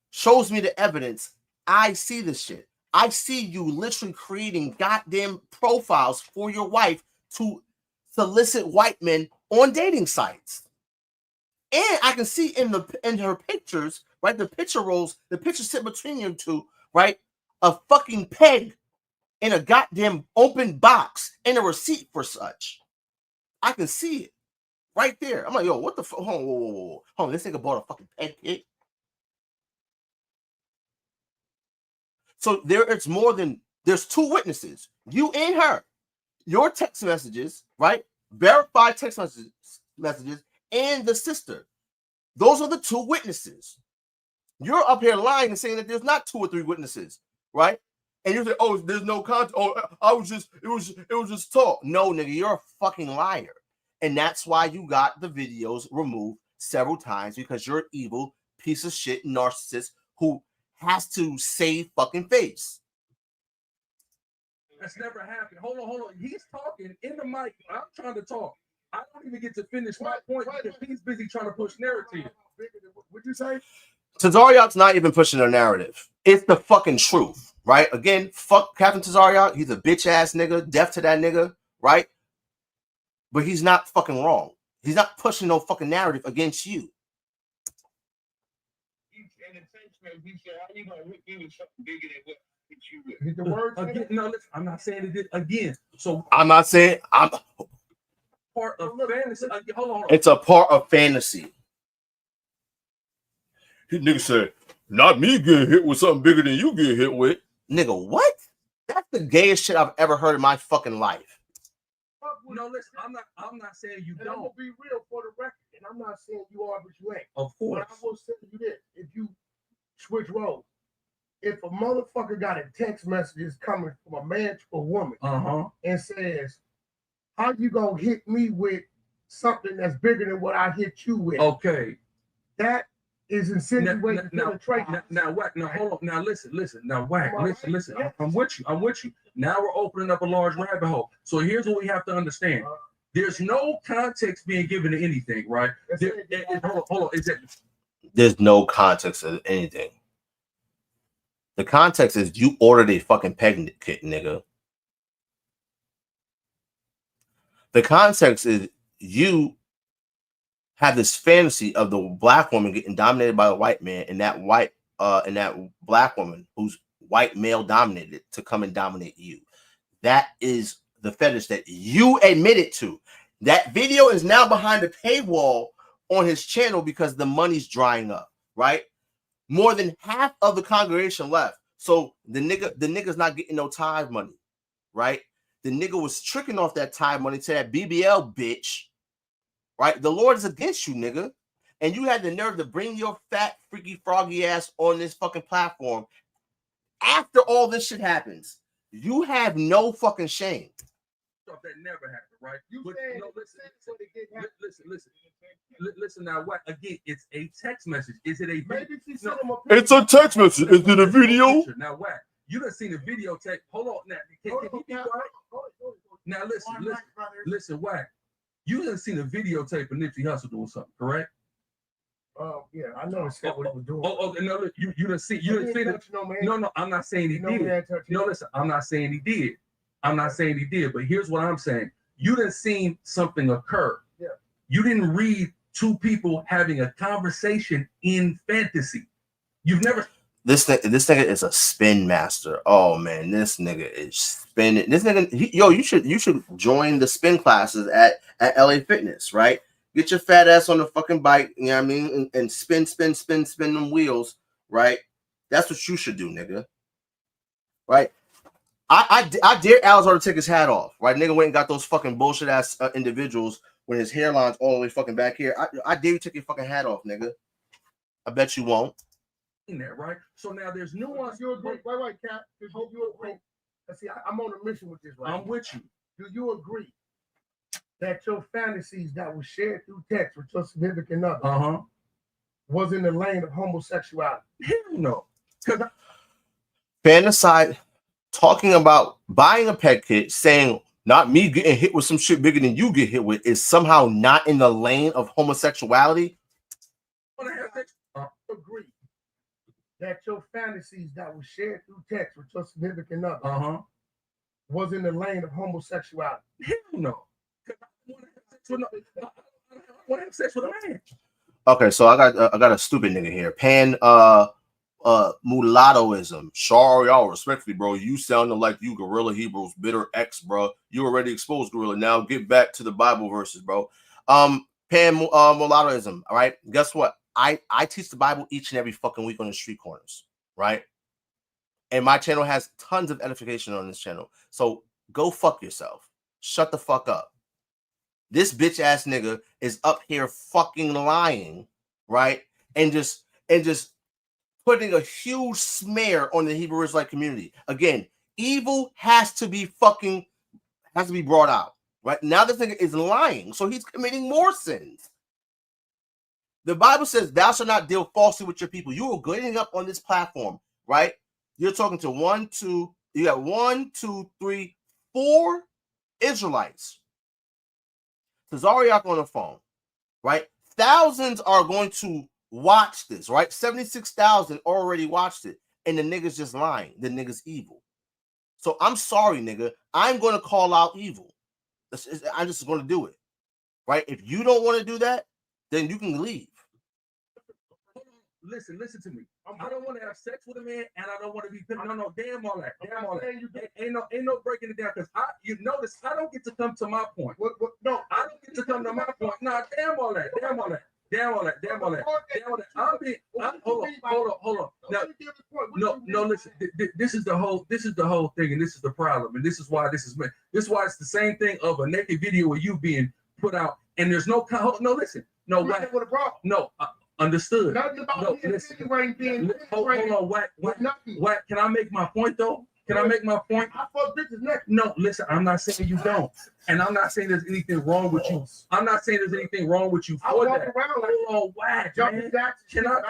Shows me the evidence. I see this shit. I see you literally creating goddamn profiles for your wife to solicit white men on dating sites. And I can see in her pictures, right? The picture rolls, the picture sit between you two, right? A fucking peg in a goddamn open box and a receipt for such. I can see it right there. I'm like, yo, what the fuck? Hold on, hold on. This nigga bought a fucking peg kit. So it's more than, there's two witnesses, you and her, your text messages, right? Verified text messages, and the sister. Those are the two witnesses. You're up here lying and saying that there's not 2 or 3 witnesses, right? And you say, oh, there's no content. Oh, it was just talk. No, nigga, you're a fucking liar. And that's why you got the videos removed several times, because you're an evil piece of shit narcissist who has to save fucking face. That's never happened. Hold on. He's talking in the mic. I'm trying to talk. I don't even get to finish my point because he's busy trying to push narrative. What'd you say? Tazayath's not even pushing a narrative. It's the fucking truth, right? Again, fuck Captain Tazayath. He's a bitch ass nigga, deaf to that nigga, right? But he's not fucking wrong. He's not pushing no fucking narrative against you. He said, how you gonna hit me with something bigger than what hit you with? Hit the word Again, no, listen, I'm not saying it again. So I'm not saying I'm part of fantasy. Hold on. It's a part of fantasy. His nigga said, not me getting hit with something bigger than you get hit with. Nigga, what? That's the gayest shit I've ever heard in my fucking life. No, listen, I'm not saying you And I'm don't. gonna be real for the record, and I'm not saying you are, but you ain't. Of course. But I will say you this: if you switch roles, if a motherfucker got a text messages coming from a man to a woman, and says, "How you gonna hit me with something that's bigger than what I hit you with?" Okay. That is insinuating penetration. Now, Whack. Now, hold on. Now, listen. Now, Whack. Listen. I'm with you. Now we're opening up a large rabbit hole. So here's what we have to understand. There's no context being given to anything, right? Hold on. There's no context of anything. The context is you ordered a fucking peg kit, nigga. The context is you have this fantasy of the black woman getting dominated by the white man, and that black woman who's white male dominated to come and dominate you. That is the fetish that you admitted to. That video is now behind the paywall on his channel because the money's drying up, right? More than half of the congregation left. So the nigga's not getting no tithe money, right? The nigga was tricking off that tithe money to that BBL bitch, right? The Lord is against you, nigga. And you had the nerve to bring your fat, freaky, froggy ass on this fucking platform after all this shit happens. You have no fucking shame. That never happened, right? Listen now, what? Again, it's a text message. Is it a video? It's a text message. Is it a video? Now, what? You done seen a videotape. Hold on. Now, can you be quiet? Now, listen, what? You done seen a videotape of Nipsey Hussle doing something, correct? Yeah, I know what he was doing. No, look, you done see it. No, I'm not saying he did. No, listen, I'm not saying he did. But here's what I'm saying. You done seen something occur. Yeah. You didn't read 2 people having a conversation in fantasy. You've never. This nigga is a spin master. Oh man, this nigga is spinning. This nigga, you should join the spin classes at LA Fitness, right? Get your fat ass on the fucking bike, you know what I mean, and spin them wheels, right? That's what you should do, nigga. Right? I dare Alzar to take his hat off, right? Nigga went and got those fucking bullshit ass individuals when his hairline's all the way fucking back here. I dare you take your fucking hat off, nigga. I bet you won't. There, right? So now there's nuance. You agree? Right, Cap. Do you agree? See, I'm on a mission with this, right? I'm with you. Do you agree that your fantasies that were shared through text with your significant other was in the lane of homosexuality? Hell no. Fantaside, talking about buying a peg kit, saying not me getting hit with some shit bigger than you get hit with is somehow not in the lane of homosexuality. Agree that your fantasies that were shared through text with your significant other was in the lane of homosexuality? Hell no. I want to have sex with a man. Okay, so I got a stupid nigga here. Mulattoism. Sorry, y'all, respectfully, bro. You sounding like you Gorilla Hebrews, bitter X, bro. You already exposed Gorilla. Now get back to the Bible verses, bro. Mulattoism. All right. Guess what? I teach the Bible each and every fucking week on the street corners, right? And my channel has tons of edification on this channel. So go fuck yourself. Shut the fuck up. This bitch ass nigga is up here fucking lying, right? And just putting a huge smear on the Hebrew Israelite community. Again, evil has to be brought out, right? Now this nigga is lying, so he's committing more sins. The Bible says, "Thou shalt not deal falsely with your people." You are getting up on this platform, right? You're talking to you got 1, 2, 3, 4 Israelites. Tazariak on the phone, right? Thousands are going to watch this, right? 76,000 already watched it, and the nigga's just lying. The nigga's evil. So I'm sorry, nigga. I'm going to call out evil. I'm just going to do it, right? If you don't want to do that, then you can leave. Listen to me. I don't want to have sex with a man, and I don't want to be. No, damn all that. Ain't no breaking it down, because you notice I don't get to come to my point. No, I don't get to come to my point. Nah, damn all that. Hold on. No, listen. This is the whole thing, and this is the problem, and this is why it's the same thing of a naked video of you being put out, and there's no listen. No, understood. No, listen. Hold on, Whack. Can I make my point though? Can I make my point? No, listen. I'm not saying you don't, and I'm not saying there's anything wrong with you. I'm not saying there's anything wrong with you for that. Hold on, Whack, man. Can I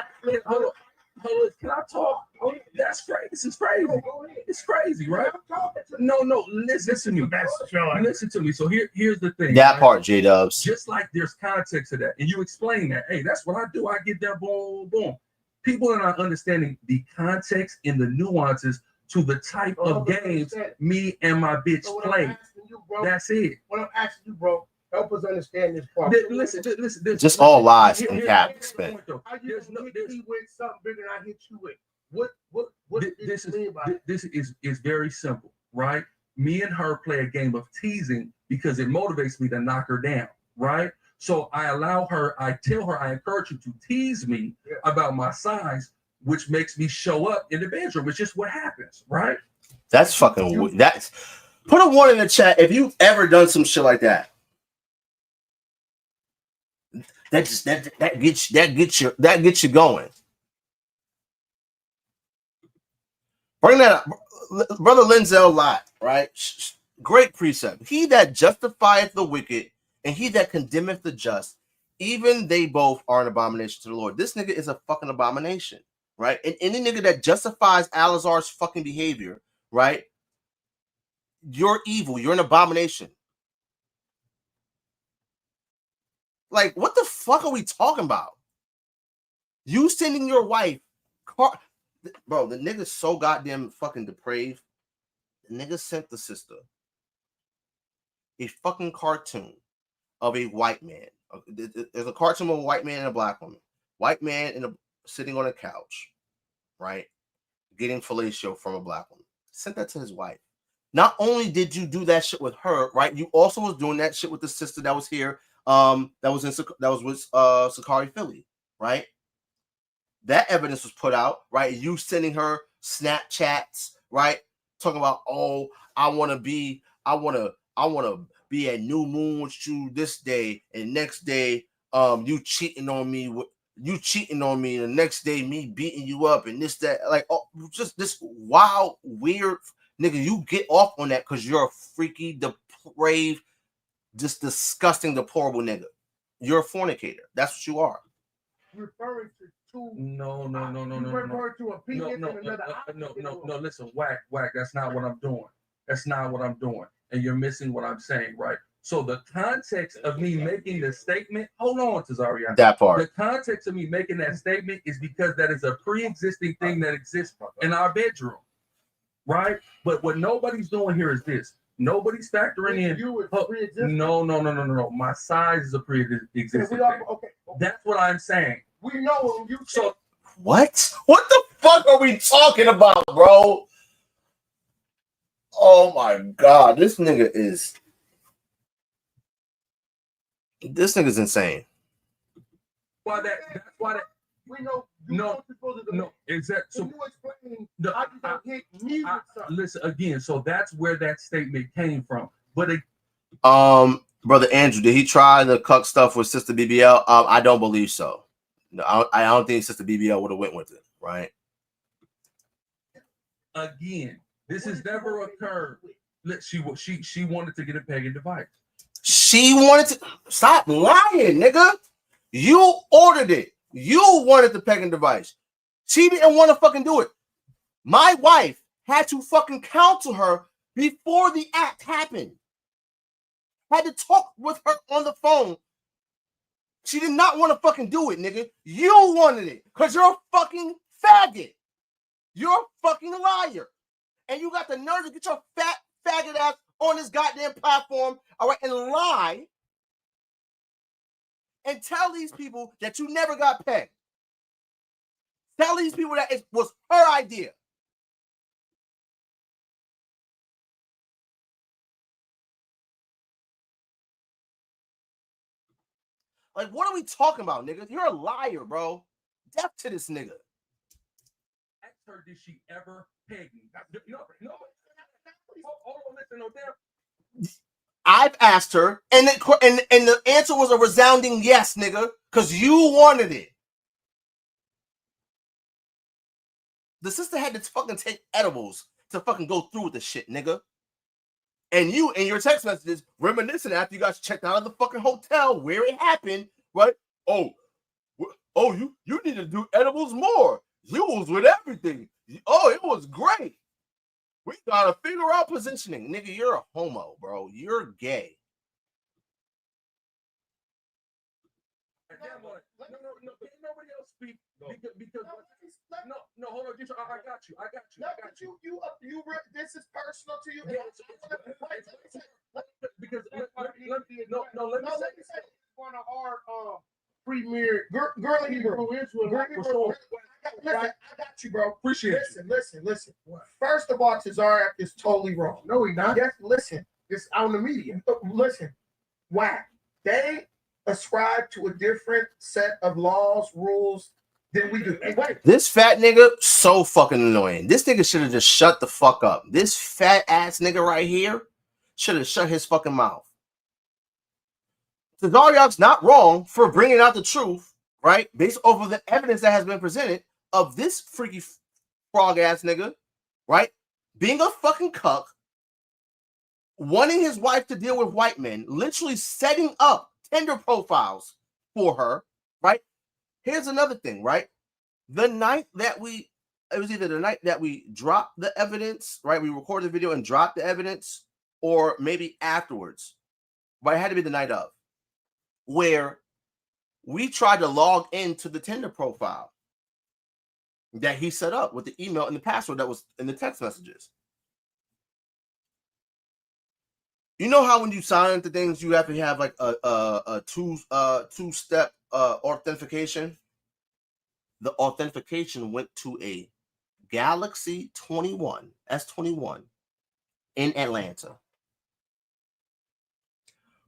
talk? That's crazy. This is crazy. It's crazy, right? No. Listen to me. Listen to me. So here's the thing. That part, J-Dubs. Just like there's context to that, and you explain that. Hey, that's what I do. I get there, boom, boom. People are not understanding the context and the nuances to the type of games me and my bitch play. That's it. What I'm asking you, bro, help us understand this part. Listen. Just all lies and cap. How you hit me with something bigger than I hit you with? What this is very simple, right? Me and her play a game of teasing because it motivates me to knock her down, right? So I allow her, I tell her, I encourage you to tease me about my size, which makes me show up in the bedroom. It's just what happens, right? That's fucking. That's put a 1 in the chat if you've ever done some shit like that. That gets you going. Bring that up, Brother Linzel Lott, right? Great precept. He that justifieth the wicked and he that condemneth the just, even they both are an abomination to the Lord. This nigga is a fucking abomination, right? And any nigga that justifies Alazar's fucking behavior, right? You're evil. You're an abomination. Like, what the fuck are we talking about? You sending your wife bro, the nigga's so goddamn fucking depraved. The nigga sent the sister a fucking cartoon of a white man. There's a cartoon of a white man and a black woman. White man sitting on a couch, right? Getting fellatio from a black woman. Sent that to his wife. Not only did you do that shit with her, right? You also was doing that shit with the sister that was here. That was with Sakari Philly, right? That evidence was put out, right? You sending her Snapchats, right? Talking about, oh, I want to be at New Moon with you this day, and next day, you cheating on me, and the next day me beating you up, and this, that, like, oh, just this wild, weird nigga. You get off on that because you're a freaky, depraved, just disgusting, deplorable nigga. You're a fornicator. That's what you are. Referring to two. No. Refer to a penis and another. No. Listen, whack. That's not what I'm doing. And you're missing what I'm saying, right? So the context of me making the statement, hold on, Tazaria. That part. The context of me making that statement is because that is a pre-existing thing that exists in our bedroom, right? But what nobody's doing here is this. Nobody's factoring in. No. My size is a pre-existing thing. That's what I'm saying. We know him. You So What? What the fuck are we talking about, bro? Oh my god, this nigga's insane. That's why that. we know. No, exactly. So you explain no, how you don't get me with something. listen again. So that's where that statement came from. But Brother Andrew, did he try the cuck stuff with Sister BBL? I don't believe so. No, I don't think Sister BBL would have went with it, right? again, this has never occurred. She wanted to get a Pegge device. She wanted to stop lying, nigga. You ordered it. You wanted the Pegge device. She didn't want to fucking do it. My wife had to fucking counsel her before the act happened. Had to talk with her on the phone. She did not want to fucking do it, nigga. You wanted it because you're a fucking faggot. You're a fucking liar. And you got the nerve to get your fat faggot ass on this goddamn platform, all right, and lie and tell these people that you never got pegged. Tell these people that it was her idea. Like, what are we talking about, nigga? You're a liar, bro. Death to this nigga. Ask her, did she ever peg me? No. Hold on, listen, no damn. I've asked her, and the answer was a resounding yes, nigga, because you wanted it. The sister had to fucking take edibles to fucking go through with the shit, nigga. And you, in your text messages, reminiscing after you guys checked out of the fucking hotel where it happened, right? Oh, you need to do edibles more. You was with everything. Oh, it was great. We gotta figure out positioning. Nigga, you're a homo, bro. You're gay. No, nobody else speak because no, hold on, I got you. This is personal to you. Because let me say one of our premier girl Hebrew. Listen, I got you, bro. Appreciate Listen. First of all, Tazayazath is totally wrong. No, he not. Yes, listen. It's on the media. Listen, whack. They ascribe to a different set of laws, rules than we do. Hey, wait. This fat nigga, so fucking annoying. This nigga should have just shut the fuck up. This fat ass nigga right here should have shut his fucking mouth. Tazayazath's not wrong for bringing out the truth, right? Based off of the evidence that has been presented of this freaky frog ass nigga, right? Being a fucking cuck, wanting his wife to deal with white men, literally setting up Tinder profiles for her, right? Here's another thing, right? The night that it was either the night that we dropped the evidence, right? We recorded the video and dropped the evidence, or maybe afterwards, but it had to be the night of, where we tried to log into the Tinder profile that he set up with the email and the password that was in the text messages. You know how when you sign into things, you have to have like a two-step authentication? The authentication went to a Galaxy 21, S21 in Atlanta.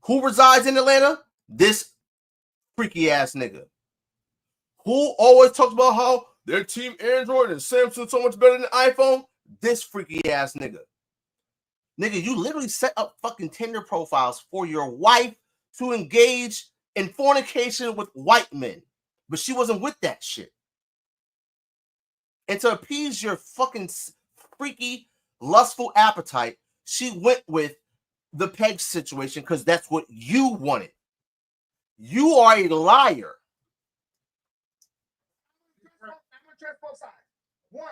Who resides in Atlanta? This freaky ass nigga. Who always talks about how their team Android and Samsung so much better than iPhone? This freaky ass nigga. Nigga, you literally set up fucking Tinder profiles for your wife to engage in fornication with white men. But she wasn't with that shit. And to appease your fucking freaky, lustful appetite, she went with the Pegge situation because that's what you wanted. You are a liar. I'm gonna address both sides. One,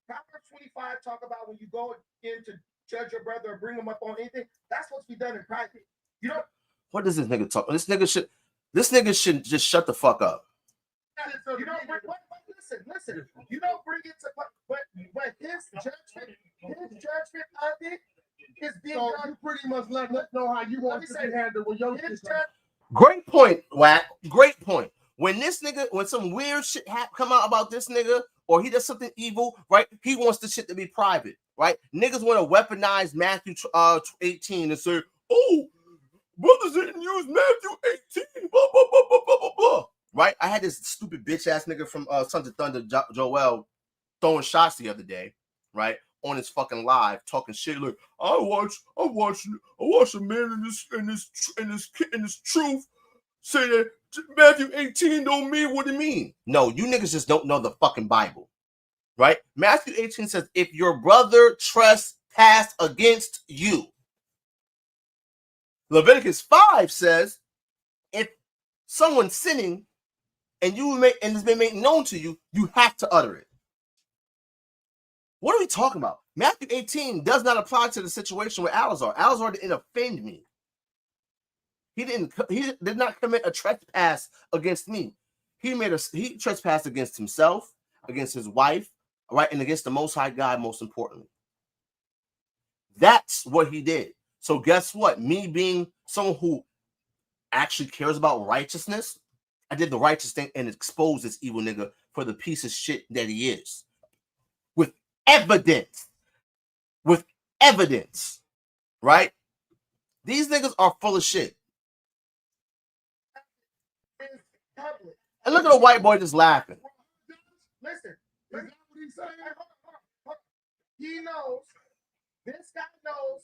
Proverbs 25 talk about when you go in to judge your brother or bring him up on anything, that's supposed to be done in private. You know what does this nigga talk? This nigga should just shut the fuck up. You don't listen. You don't bring it to, but his judgment of it is being done. You pretty much let us know how you want to be handled with your Great point, Wack. Great point. When some weird shit come out about this nigga, or he does something evil, right? He wants the shit to be private, right? Niggas want to weaponize Matthew 18 and say, oh, brothers didn't use Matthew 18, blah, blah, blah, blah, blah, blah, blah. Right? I had this stupid bitch ass nigga from Sons of Thunder, Joel, throwing shots the other day, right? On his fucking live, talking shit like, I watch a man in this truth say that Matthew 18 don't mean what it mean. No, you niggas just don't know the fucking Bible, right? Matthew 18 says, if your brother trespass against you. Leviticus 5 says, if someone's sinning and it's been made known to you, you have to utter it. What are we talking about? Matthew 18 does not apply to the situation with Alazar. Alazar didn't offend me. He did not commit a trespass against me. He trespassed against himself, against his wife, right, and against the Most High God, most importantly. That's what he did. So guess what? Me being someone who actually cares about righteousness, I did the righteous thing and exposed this evil nigga for the piece of shit that he is. With evidence. Right? These niggas are full of shit. And look at the white boy just laughing. Listen, what he's saying. He knows. This guy knows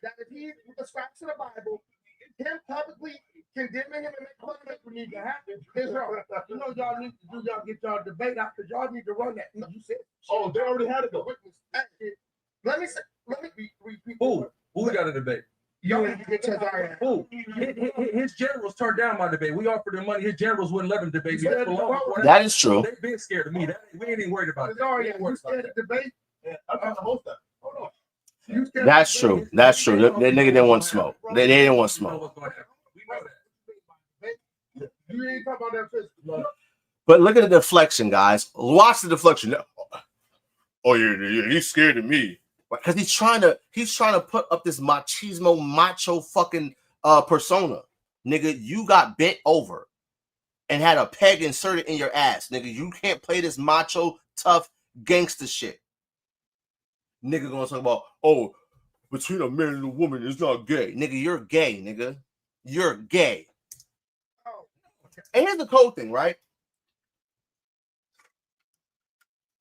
that if he subscribes to the Bible, him publicly condemning him and making fun of it would need to happen. You know, y'all need to get y'all debate out because y'all need to run that. You said, oh, they already had it though. Let me repeat. Who we got a debate? Y'all need to get Tazariah. Who? His generals turned down my debate. We offered him money. His generals wouldn't let him debate me. That is true. They've been scared of me. We ain't even worried about it. Tazariah, you scared of debate? I'm trying to host that. Hold on. That's true. That nigga didn't want smoke. They didn't want smoke. You ain't talking about that. But look at the deflection, guys. Watch the deflection. Oh, yeah, he's scared of me. Because he's trying to put up this macho fucking persona. Nigga, you got bent over and had a peg inserted in your ass. Nigga, you can't play this macho, tough, gangster shit. Nigga gonna talk about, oh, between a man and a woman is not gay. Nigga, you're gay, nigga. You're gay. And here's the cold thing, right?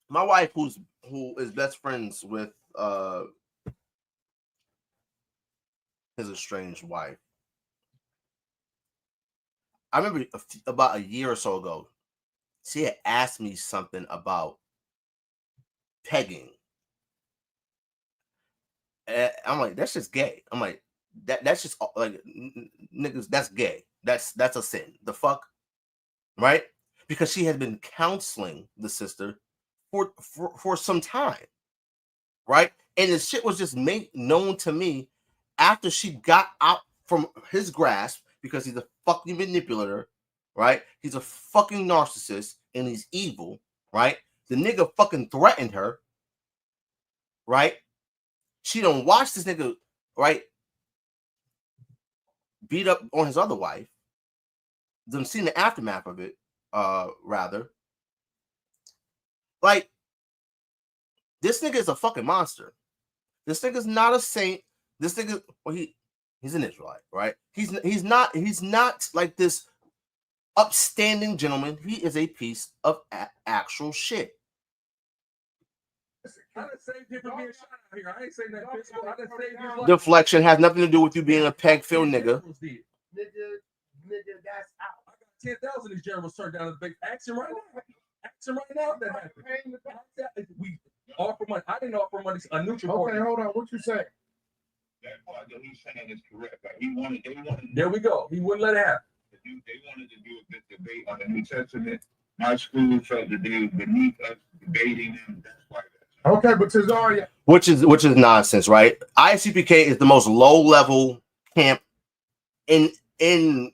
My wife, who is best friends with his estranged wife. I remember about a year or so ago, she had asked me something about pegging. And I'm like, that's just gay. I'm like, that's just like niggas, that's gay. That's a sin. The fuck? Right? Because she had been counseling the sister for some time. Right? And the shit was just made known to me after she got out from his grasp, because he's a fucking manipulator, right? He's a fucking narcissist and he's evil, right? The nigga fucking threatened her, right? She don't watch this nigga, right, beat up on his other wife. Them seen the aftermath of it, rather. Like, this nigga is a fucking monster. This nigga's not a saint. This nigga, well, he's an Israelite, right? He's not like this upstanding gentleman. He is a piece of actual shit. I done saved him from being shot out here. I ain't saying that physical. I done saved his life. Deflection has nothing to do with you being a peg-filled nigga. Nigga, that's out. I got 10,000 of these generals turned down the big action right now. Action right now that happened. We offer money. I didn't offer money. A neutral party. Okay, hold on. What you say? That part that he's saying is correct. Like they wanted. There we go. He wouldn't let it happen. They wanted to do a big debate on the New Testament. My school felt that they were beneath us debating, and that's why. Okay, but Tazaria, which is nonsense, right? ICPK is the most low-level camp in the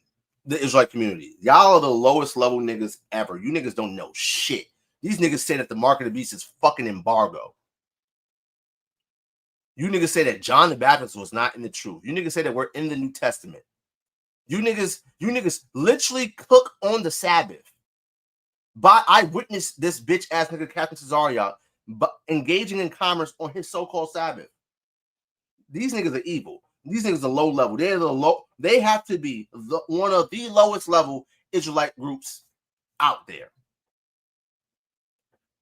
Israelite community. Y'all are the lowest level niggas ever. You niggas don't know shit. These niggas say that the mark of the beast is fucking embargo. You niggas say that John the Baptist was not in the truth. You niggas say that we're in the New Testament. You niggas literally cook on the Sabbath. But I witnessed this bitch ass nigga Captain Tazayazath but engaging in commerce on his so-called Sabbath. These niggas are evil. These niggas are low level. They're the low. They have to be one of the lowest level Israelite groups out there.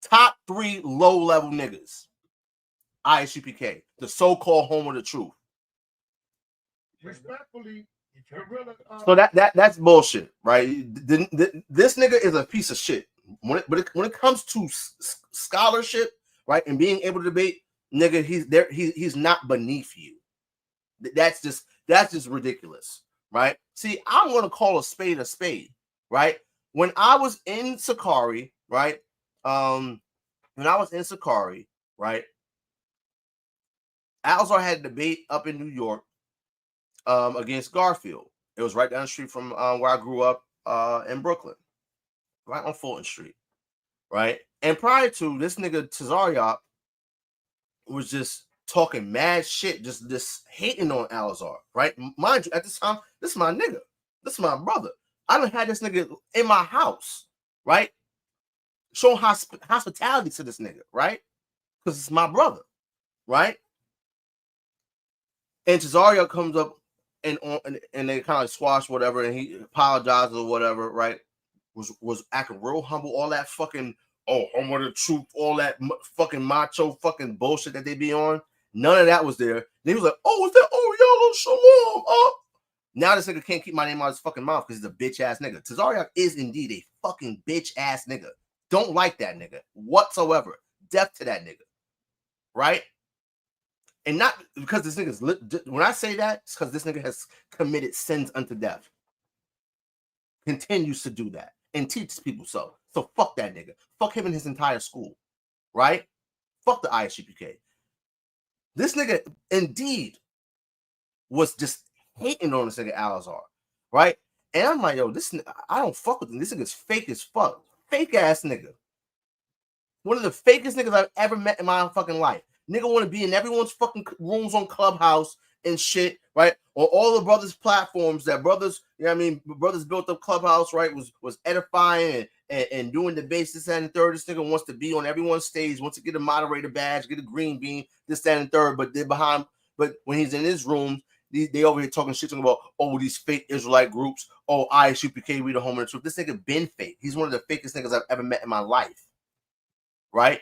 Top 3 low level niggas. ISUPK, the so-called home of the truth. Respectfully, GRLA, So that's bullshit, right? This nigga is a piece of shit. When it comes to scholarship, right, and being able to debate, nigga, he's not beneath you. That's just ridiculous, right? See, I'm gonna call a spade, right? When I was in Sakari, right? Right? Alzar had a debate up in New York against Garfield. It was right down the street from where I grew up in Brooklyn, right on Fulton Street, right? And prior to this nigga Tazayazath was just talking mad shit, just hating on Alzar, right? Mind you, at this time, this is my nigga. This is my brother. I done had this nigga in my house, right? Showing hospitality to this nigga, right? Because it's my brother, right? And Tazayazath comes up and they kind of like squash whatever, and he apologizes or whatever, right? Was acting real humble, all that fucking home of the truth, all that fucking macho fucking bullshit that they be on. None of that was there. They was like, is that Shalawam up? Now this nigga can't keep my name out of his fucking mouth because he's a bitch ass nigga. Tazayazath is indeed a fucking bitch ass nigga. Don't like that nigga whatsoever. Death to that nigga, right? And not because this nigga's when I say that, it's because this nigga has committed sins unto death. Continues to do that and teaches people so. So fuck that nigga. Fuck him and his entire school, right? Fuck the ISUPK. This nigga indeed was just hating on this nigga Alzar, right? And I'm like, yo, I don't fuck with him. This nigga's fake as fuck. Fake ass nigga. One of the fakest niggas I've ever met in my fucking life. Nigga want to be in everyone's fucking rooms on Clubhouse and shit, right? On all the brothers' platforms that brothers, you know what I mean? Brothers built up Clubhouse, right? Was edifying and doing debates, this, that, and the third. This nigga wants to be on everyone's stage, wants to get a moderator badge, get a green bean, this, that, and the third. But when he's in his room, they over here talking shit about, these fake Israelite groups. ISUPK, we the home of the truth. This nigga been fake. He's one of the fakest niggas I've ever met in my life, right?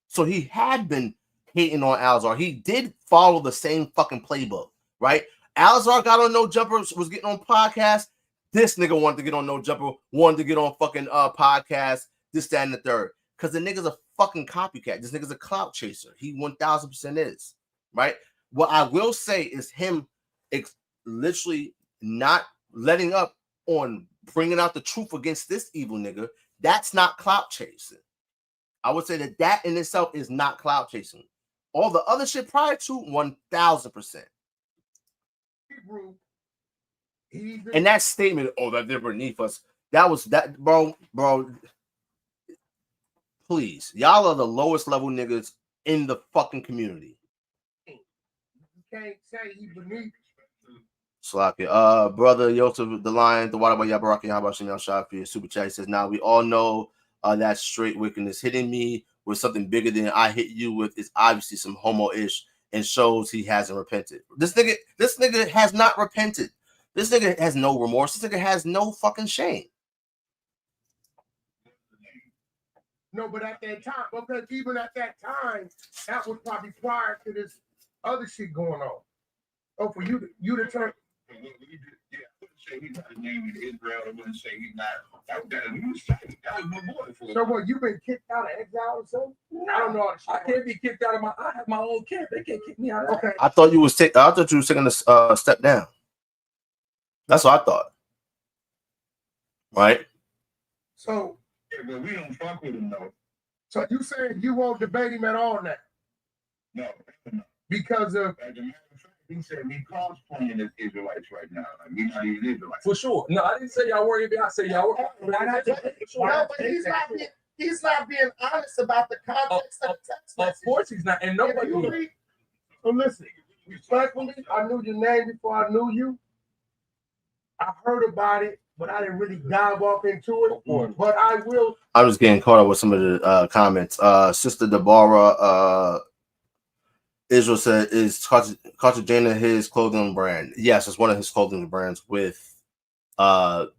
So he had been hating on Alzar. He did follow the same fucking playbook, right? Alzar got on No Jumper, was getting on podcasts. This nigga wanted to get on No Jumper, wanted to get on fucking podcasts, this, that, and the third. Because the nigga's a fucking copycat. This nigga's a clout chaser. He 1000% is, right? What I will say is him literally not letting up on bringing out the truth against this evil nigga. That's not clout chasing. I would say that in itself is not clout chasing. All the other shit prior to 1000%. And that statement, that they're beneath us, bro. Please, y'all are the lowest level niggas in the fucking community. You can't say he beneath. Slakia. Brother Yosef the Lion, the YAHAWAH, Barakath, Yahawashi, Super Chat says, now we all know that straight wickedness hitting me with something bigger than I hit you with is obviously some homo-ish and shows he hasn't repented. This nigga has not repented. This nigga has no remorse. This nigga has no fucking shame. No, but at that time, because even at that time, that was probably prior to this other shit going on. For you to turn. Yeah, I wouldn't say he's not named in Israel. I wouldn't say he's not. That was my boy. So what? You been kicked out of exile or something? No, I don't know. I can't be kicked out of I have my own camp. They can't kick me out. Okay. I thought you was taking a step down. That's what I thought. Right? So yeah, but we don't fuck with him though. So you saying you won't debate him at all now? No. Because of as a matter of fact, he said we cosplaying as Israelites right now. Like we not even Israelites. For sure. No, I didn't say y'all worry about. I said y'all worry. No, but he's not being honest about the context of the text message. Of course he's not. And nobody. So listen, respectfully, I knew your name before I knew you. I heard about it, but I didn't really dive off into it. But I will. I'm just getting caught up with some of the comments. Sister Deborah Israel said, is Cartagena his clothing brand? Yes, it's one of his clothing brands with the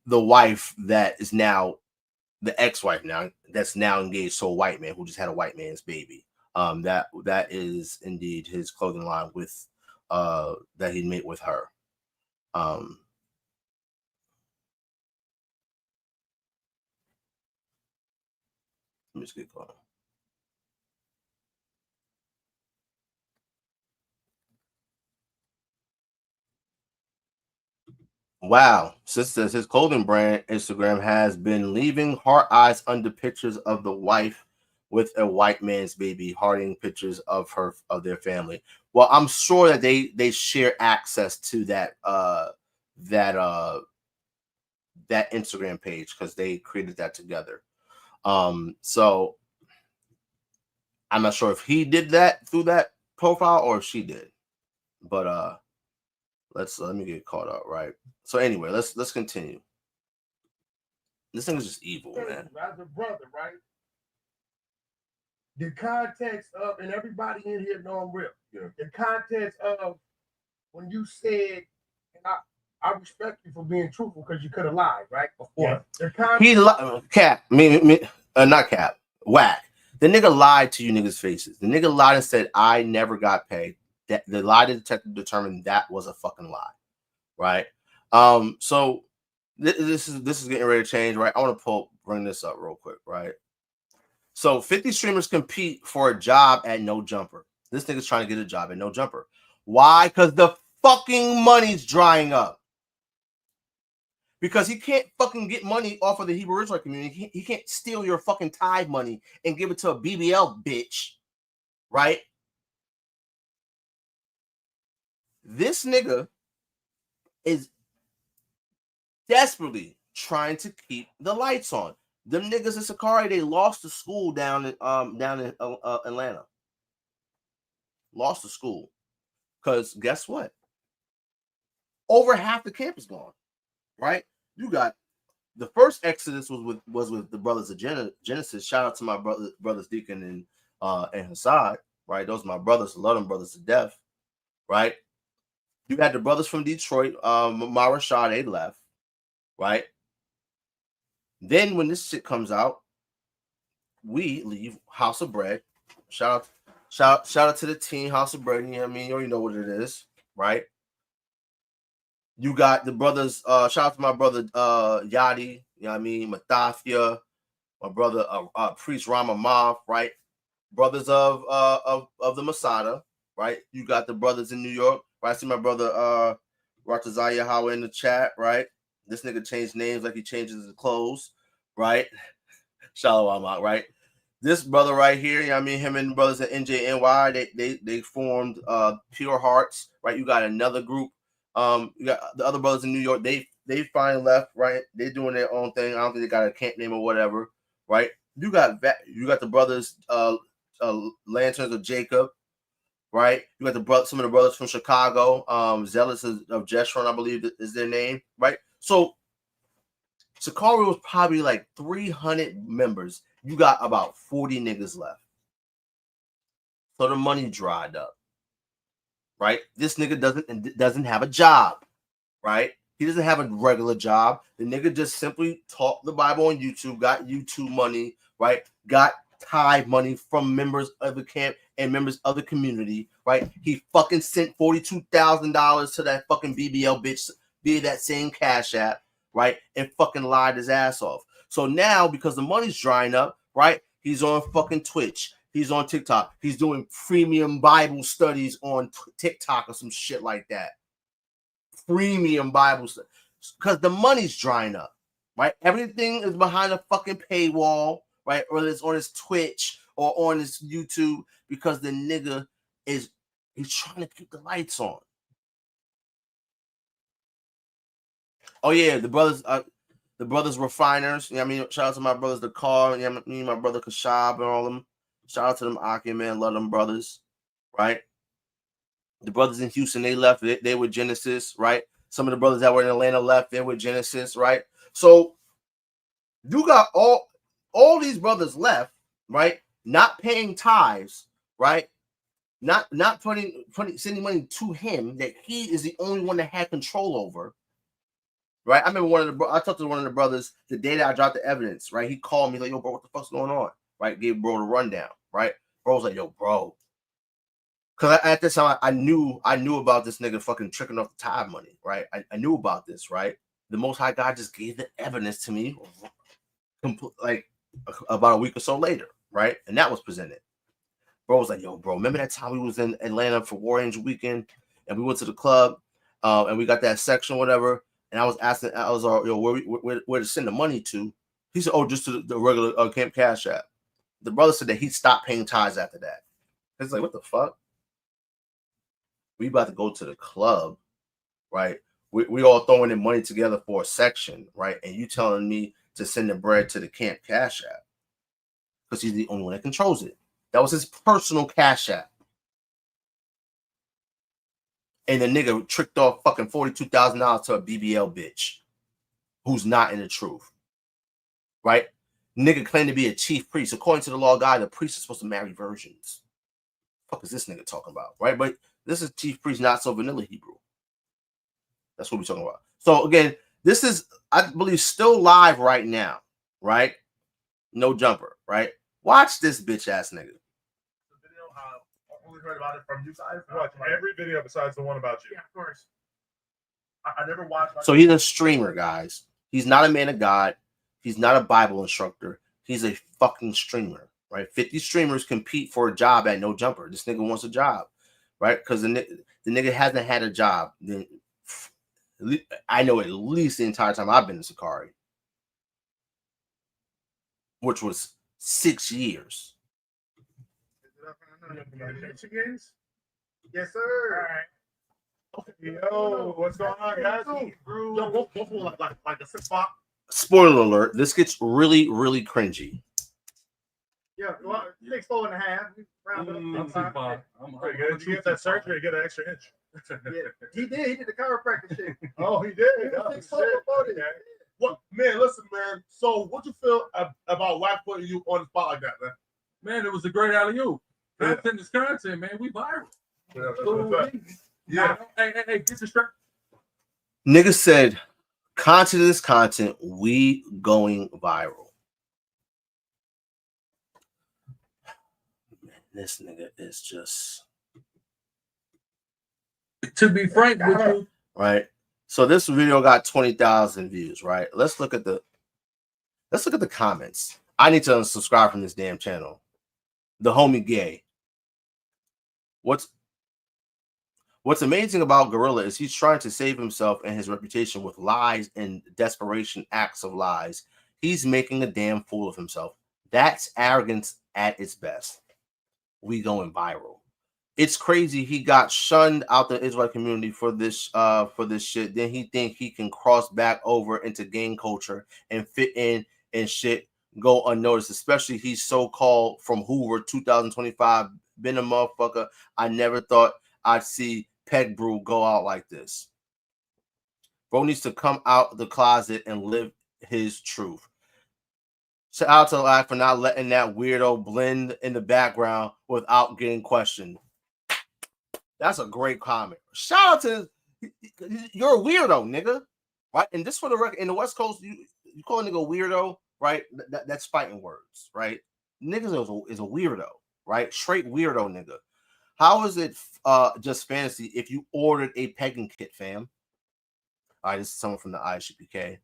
wife that is now the ex-wife now that's now engaged to a white man who just had a white man's baby. That is indeed his clothing line with that he made with her. Let me just get going. Wow. Sister says his clothing brand Instagram has been leaving heart eyes under pictures of the wife with a white man's baby, hearting pictures of their family. Well, I'm sure that they share access to that Instagram page because they created that together. So I'm not sure if he did that through that profile or if she did. But let me get caught up, right? So anyway, let's continue. This thing is just evil, man. As a brother, right? The context of, and everybody in here know I'm real. Yeah. The context of when you said, and I respect you for being truthful because you could have lied, right? Of course. Yeah. Not cap, whack. The nigga lied to you niggas' faces. The nigga lied and said, I never got paid. That the lie detector determined that was a fucking lie, right? So this is getting ready to change, right? I want to bring this up real quick, right? So 50 streamers compete for a job at No Jumper. This nigga's trying to get a job at No Jumper. Why? Because the fucking money's drying up. Because he can't fucking get money off of the Hebrew Israelite community. He can't steal your fucking tithe money and give it to a BBL bitch, right? This nigga is desperately trying to keep the lights on. Them niggas in Sakari, they lost the school down in Atlanta. Lost the school. Because guess what? Over half the camp is gone, right? You got the first exodus was with the brothers of Genesis. Shout out to my brothers Deacon and Hassad, right? Those are my brothers. Love them brothers to death, right? You had the brothers from Detroit, Mara Shah, they left, right? Then when this shit comes out, we leave House of Bread. Shout out to the team, House of Bread. You know what I mean? You already know what it is, right? You got the brothers, shout out to my brother Yadi, you know what I mean? Matawathya, my brother Priest Ramamath, right? Brothers of the Masada, right? You got the brothers in New York. I see my brother tazayazath in the chat, right? This nigga changed names like he changes his clothes, right? Shalawam, right? This brother right here, you know what I mean, him and the brothers at NJNY, they formed Pure Hearts, right? You got another group. You got the other brothers in New York, they finally left, right? They're doing their own thing. I don't think they got a camp name or whatever, right? You got the brothers Lanterns of Jacob, right? You got some of the brothers from Chicago, Zealots of Jeshurun, I believe is their name, right? So Sakari was probably like 300 members. You got about 40 niggas left. So the money dried up, right? This nigga doesn't have a job, right? He doesn't have a regular job. The nigga just simply taught the Bible on YouTube, got YouTube money, right? Got tithe money from members of the camp and members of the community, right? He fucking sent $42,000 to that fucking BBL bitch via that same Cash App, right? And fucking lied his ass off. So now, because the money's drying up, right? He's on fucking Twitch. He's on TikTok. He's doing premium Bible studies on TikTok or some shit like that. Premium Bible studies. Because the money's drying up, right? Everything is behind a fucking paywall, right? Or it's on his Twitch or on his YouTube because the nigga he's trying to keep the lights on. Oh yeah, the brothers refiners. You know what I mean? Shout out to my brothers, the car, you know what I mean? My brother Kashab and all them. Shout out to them Aki, man. Love them brothers, right? The brothers in Houston, they left. They were Genesis, right? Some of the brothers that were in Atlanta left in with Genesis, right? So you got all these brothers left, right? Not paying tithes, right? Not sending money to him that he is the only one that had control over, right? I remember I talked to one of the brothers the day that I dropped the evidence, right? He called me like, "Yo, bro, what the fuck's going on?" Right? Gave bro the rundown, right? Bro was like, "Yo, bro," because at this time I knew about this nigga fucking tricking off the tithe money, right? I knew about this, right? The Most High God just gave the evidence to me, like about a week or so later, right? And that was presented. Bro was like, "Yo, bro, remember that time we was in Atlanta for War Angel weekend and we went to the club and we got that section, whatever." And I was asking, "Yo, where to send the money to?" He said, "Oh, just to the regular Camp Cash App." The brother said that he stopped paying tithes after that. It's like, what the fuck? We about to go to the club, right? We all throwing in money together for a section, right? And you telling me to send the bread to the Camp Cash App because he's the only one that controls it. That was his personal Cash App. And the nigga tricked off fucking $42,000 to a BBL bitch who's not in the truth, right? Nigga claimed to be a chief priest. According to the law of God, the priest is supposed to marry virgins. What the fuck is this nigga talking about, right? But this is chief priest, not so vanilla Hebrew. That's what we're talking about. So again, this is, I believe, still live right now, right? No jumper, right? Watch this bitch ass nigga. Only heard about it from you guys. Watch every video besides the one about you. Yeah, of course. I never watched. So he's a streamer, guys. He's not a man of God. He's not a Bible instructor. He's a fucking streamer, right? 50 streamers compete for a job at No Jumper. This nigga wants a job, right? Because the nigga hasn't had a job. I know at least the entire time I've been in Sakari, which was 6 years. Michigans? Yes, sir. All right. Yo, what's going on, guys? Yo, go like a six pop. Spoiler alert, this gets really, really cringy. Yeah, well, 6'4.5". I'm pretty good. Did you get that surgery to get an extra inch? Yeah, he did. He did the chiropractor shit. Oh, he did. What, man? Listen, man. So, what you feel about Wack putting you on the spot like that, man? Man, it was a great alley-oop. Content is content, man. We viral. Yeah. Hey, get the strap. Nigga said, content is content. We going viral. Man, this nigga is just. To be frank with you, right. So this video got 20,000 views. Right. Let's look at the comments. I need to unsubscribe from this damn channel. The homie gay. What's amazing about GRLA is he's trying to save himself and his reputation with lies and desperation acts of lies. He's making a damn fool of himself. That's arrogance at its best. We going viral. It's crazy. He got shunned out the Israel community for this shit. Then he think he can cross back over into gang culture and fit in and shit go unnoticed. Especially he's so-called from Hoover 2025. Been a motherfucker. I never thought I'd see Pegge Bundee go out like this. Bro needs to come out the closet and live his truth. Shout out to Life for not letting that weirdo blend in the background without getting questioned. That's a great comment. Shout out to, you're a weirdo, nigga. Right? And this for the record, in the West Coast, you call a nigga weirdo, right? That's fighting words, right? Niggas is a weirdo, right? Straight weirdo nigga. How is it just fantasy if you ordered a pegging kit, fam? All right, this is someone from the ISUPK.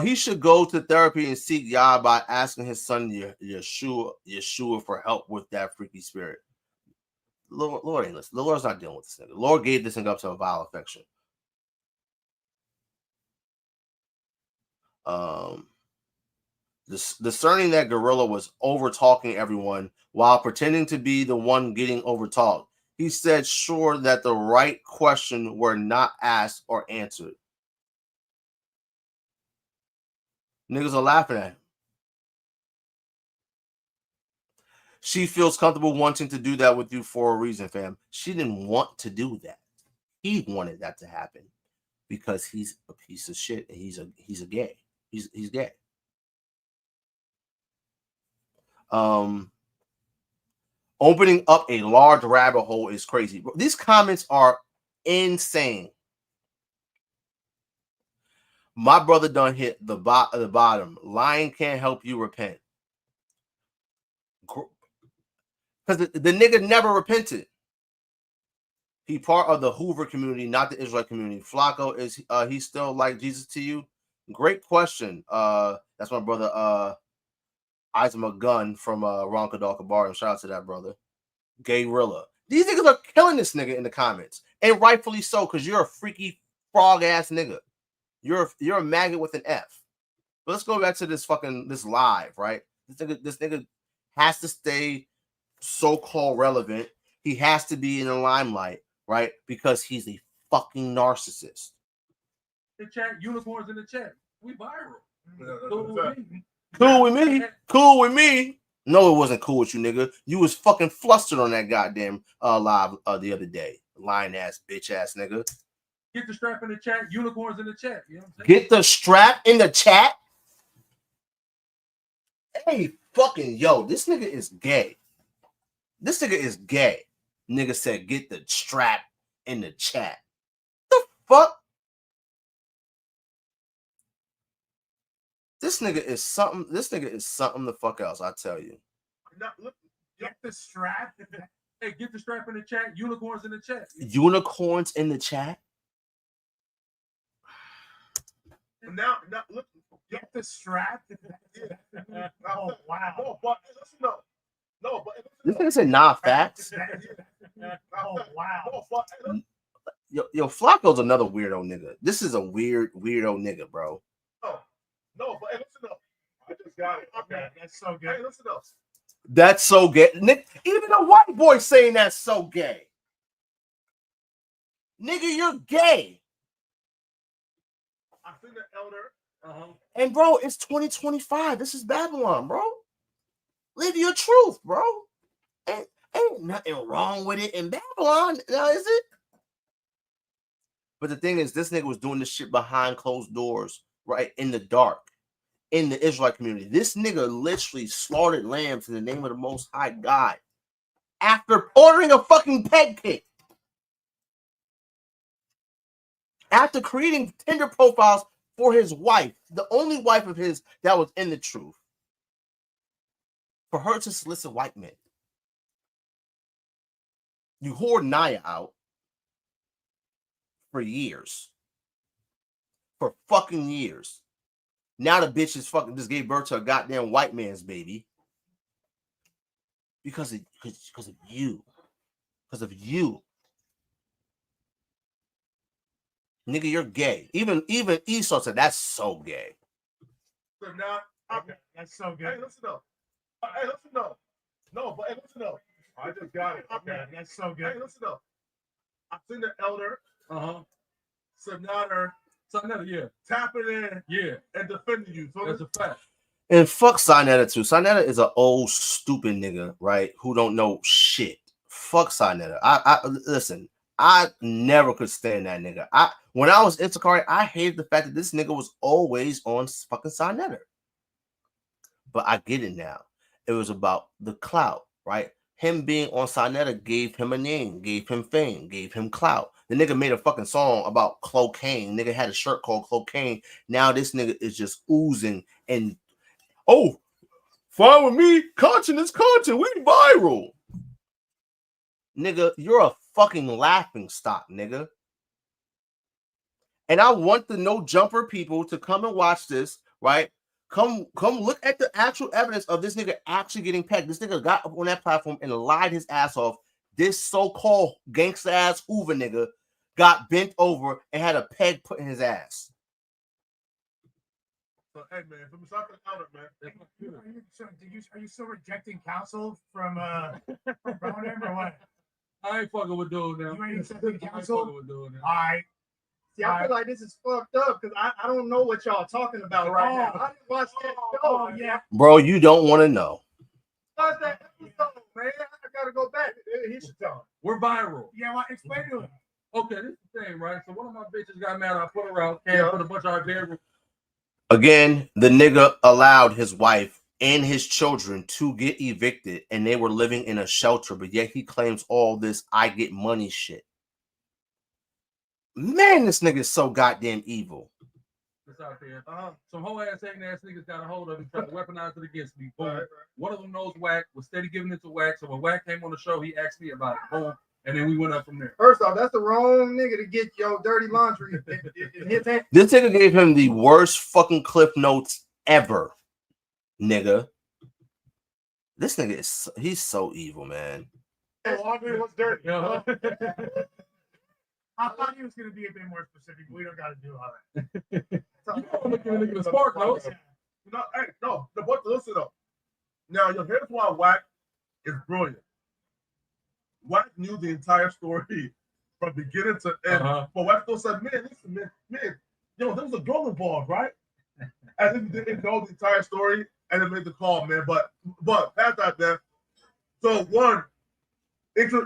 He should go to therapy and seek Yah by asking his son Yeshua for help with that freaky spirit. Lord ain't listen. The Lord's not dealing with this nigga. The Lord gave this nigga up to a vile affection. Discerning that GRLA was over talking everyone while pretending to be the one getting over talked. He said sure that the right question were not asked or answered. Niggas are laughing at him. She feels comfortable wanting to do that with you for a reason, fam. She didn't want to do that. He wanted that to happen because he's a piece of shit and he's a gay. He's gay. Opening up a large rabbit hole is crazy. These comments are insane. My brother done hit the bottom. Lion can't help you repent. Because the nigga never repented. He part of the Hoover community, not the Israelite community. Flacco, is he still like Jesus to you? Great question. That's my brother Isaac Gunn from Ronkadalka Bar. And shout out to that brother. GRLA. These niggas are killing this nigga in the comments. And rightfully so, because you're a freaky frog ass nigga. You're a maggot with an F. But let's go back to this live, right? This nigga has to stay so-called relevant. He has to be in the limelight, right? Because he's a fucking narcissist. The chat, unicorns in the chat. We viral. Cool with me. Cool with me. No, it wasn't cool with you, nigga. You was fucking flustered on that goddamn live the other day. Lying ass, bitch ass nigga. Get the strap in the chat. Unicorns in the chat. You know what I'm Get the strap in the chat. Hey, fucking yo, this nigga is gay. This nigga is gay. Nigga said, get the strap in the chat. The fuck? This nigga is something. This nigga is something the fuck else, I tell you. Now, look, get the strap. Hey, get the strap in the chat. Unicorns in the chat. Unicorns in the chat? Now look, get the strap. Oh, wow. No, but listen, no, but This nigga said nah facts. Oh, wow. No, but, Yo, Flacco's another weirdo nigga. This is a weirdo nigga, bro. No, but listen up. I just got it. Okay, that's so good. Hey, listen up. That's so gay. Nick, even a white boy saying that's so gay. Nigga, you're gay. I seen the elder. And bro, it's 2025. This is Babylon, bro. Live your truth, bro. Ain't nothing wrong with it in Babylon, now is it? But the thing is, this nigga was doing this shit behind closed doors, right? In the dark, in the Israelite community. This nigga literally slaughtered lambs in the name of the Most High God after ordering a fucking peg kit. After creating Tinder profiles for his wife, the only wife of his that was in the truth, for her to solicit white men. You whored Naya out for years. For fucking years. Now the bitch is fucking just gave birth to a goddamn white man's baby. Because of you. Because of you. Nigga, you're gay. Even Esau said that's so gay. So now, okay, that's so good. Hey, listen up. Hey, listen up. No, but hey, listen up. I just got it. Okay, that's so good. Hey, listen up. I seen the elder. Sonata, yeah. tapping in, Yeah. and defending you. So That's a fact. And fuck Sinetta too. Sinetta is an old stupid nigga, right? Who don't know shit. Fuck Sinetta. I listen. I never could stand that nigga. When I was Issachar, I hated the fact that this nigga was always on fucking Sinetta. But I get it now. It was about the clout, right? Him being on Sinetta gave him a name, gave him fame, gave him clout. The nigga made a fucking song about cocaine. Nigga had a shirt called Cocaine. Now this nigga is just oozing and, oh, fine with me. Content is content. We viral. Nigga, you're a fucking laughing stock, nigga. And I want the no jumper people to come and watch this, right? Come look at the actual evidence of this nigga actually getting pegged. This nigga got up on that platform and lied his ass off. This so-called gangster ass Hoover nigga got bent over and had a peg put in his ass. So hey man, from the side to the outer, man. Are you still rejecting counsel from Brown or what? I ain't fucking with dude now. You ain't accepting counsel? All right. See, I feel like this is fucked up because I don't know what y'all talking about right now. I didn't watch that show. Yeah. Bro, you don't want to know. Watch that episode, man. I gotta go back. He should tell him. We're viral. Yeah, well, explain to him. Okay, this is the thing, right? So one of my bitches got mad. I put her out. Came put a bunch of our bedroom. Again, the nigga allowed his wife and his children to get evicted, and they were living in a shelter, but yet he claims all this I get money shit. Man, this nigga is so goddamn evil. It's out there. Some whole ass hating ass niggas got a hold of me, trying to weaponize it against me. Boom. One of them knows Whack, was steady giving it to Whack. So when Whack came on the show, he asked me about it. Boom. And then we went up from there. First off, that's the wrong nigga to get your dirty laundry in his hand. This nigga gave him the worst fucking clip notes ever, nigga. This nigga is, he's so evil, man. Laundry was dirty. I thought he was going to be a bit more specific. We don't got to do all that. The spark notes. No, hey, no, but listen up. Now, here's why Whack is brilliant. Whack knew the entire story from beginning to end. But Whack still said, man, listen, man, yo, there was a girl involved, right? As if he didn't know the entire story and then made the call, man. But past that, man. So one, introduce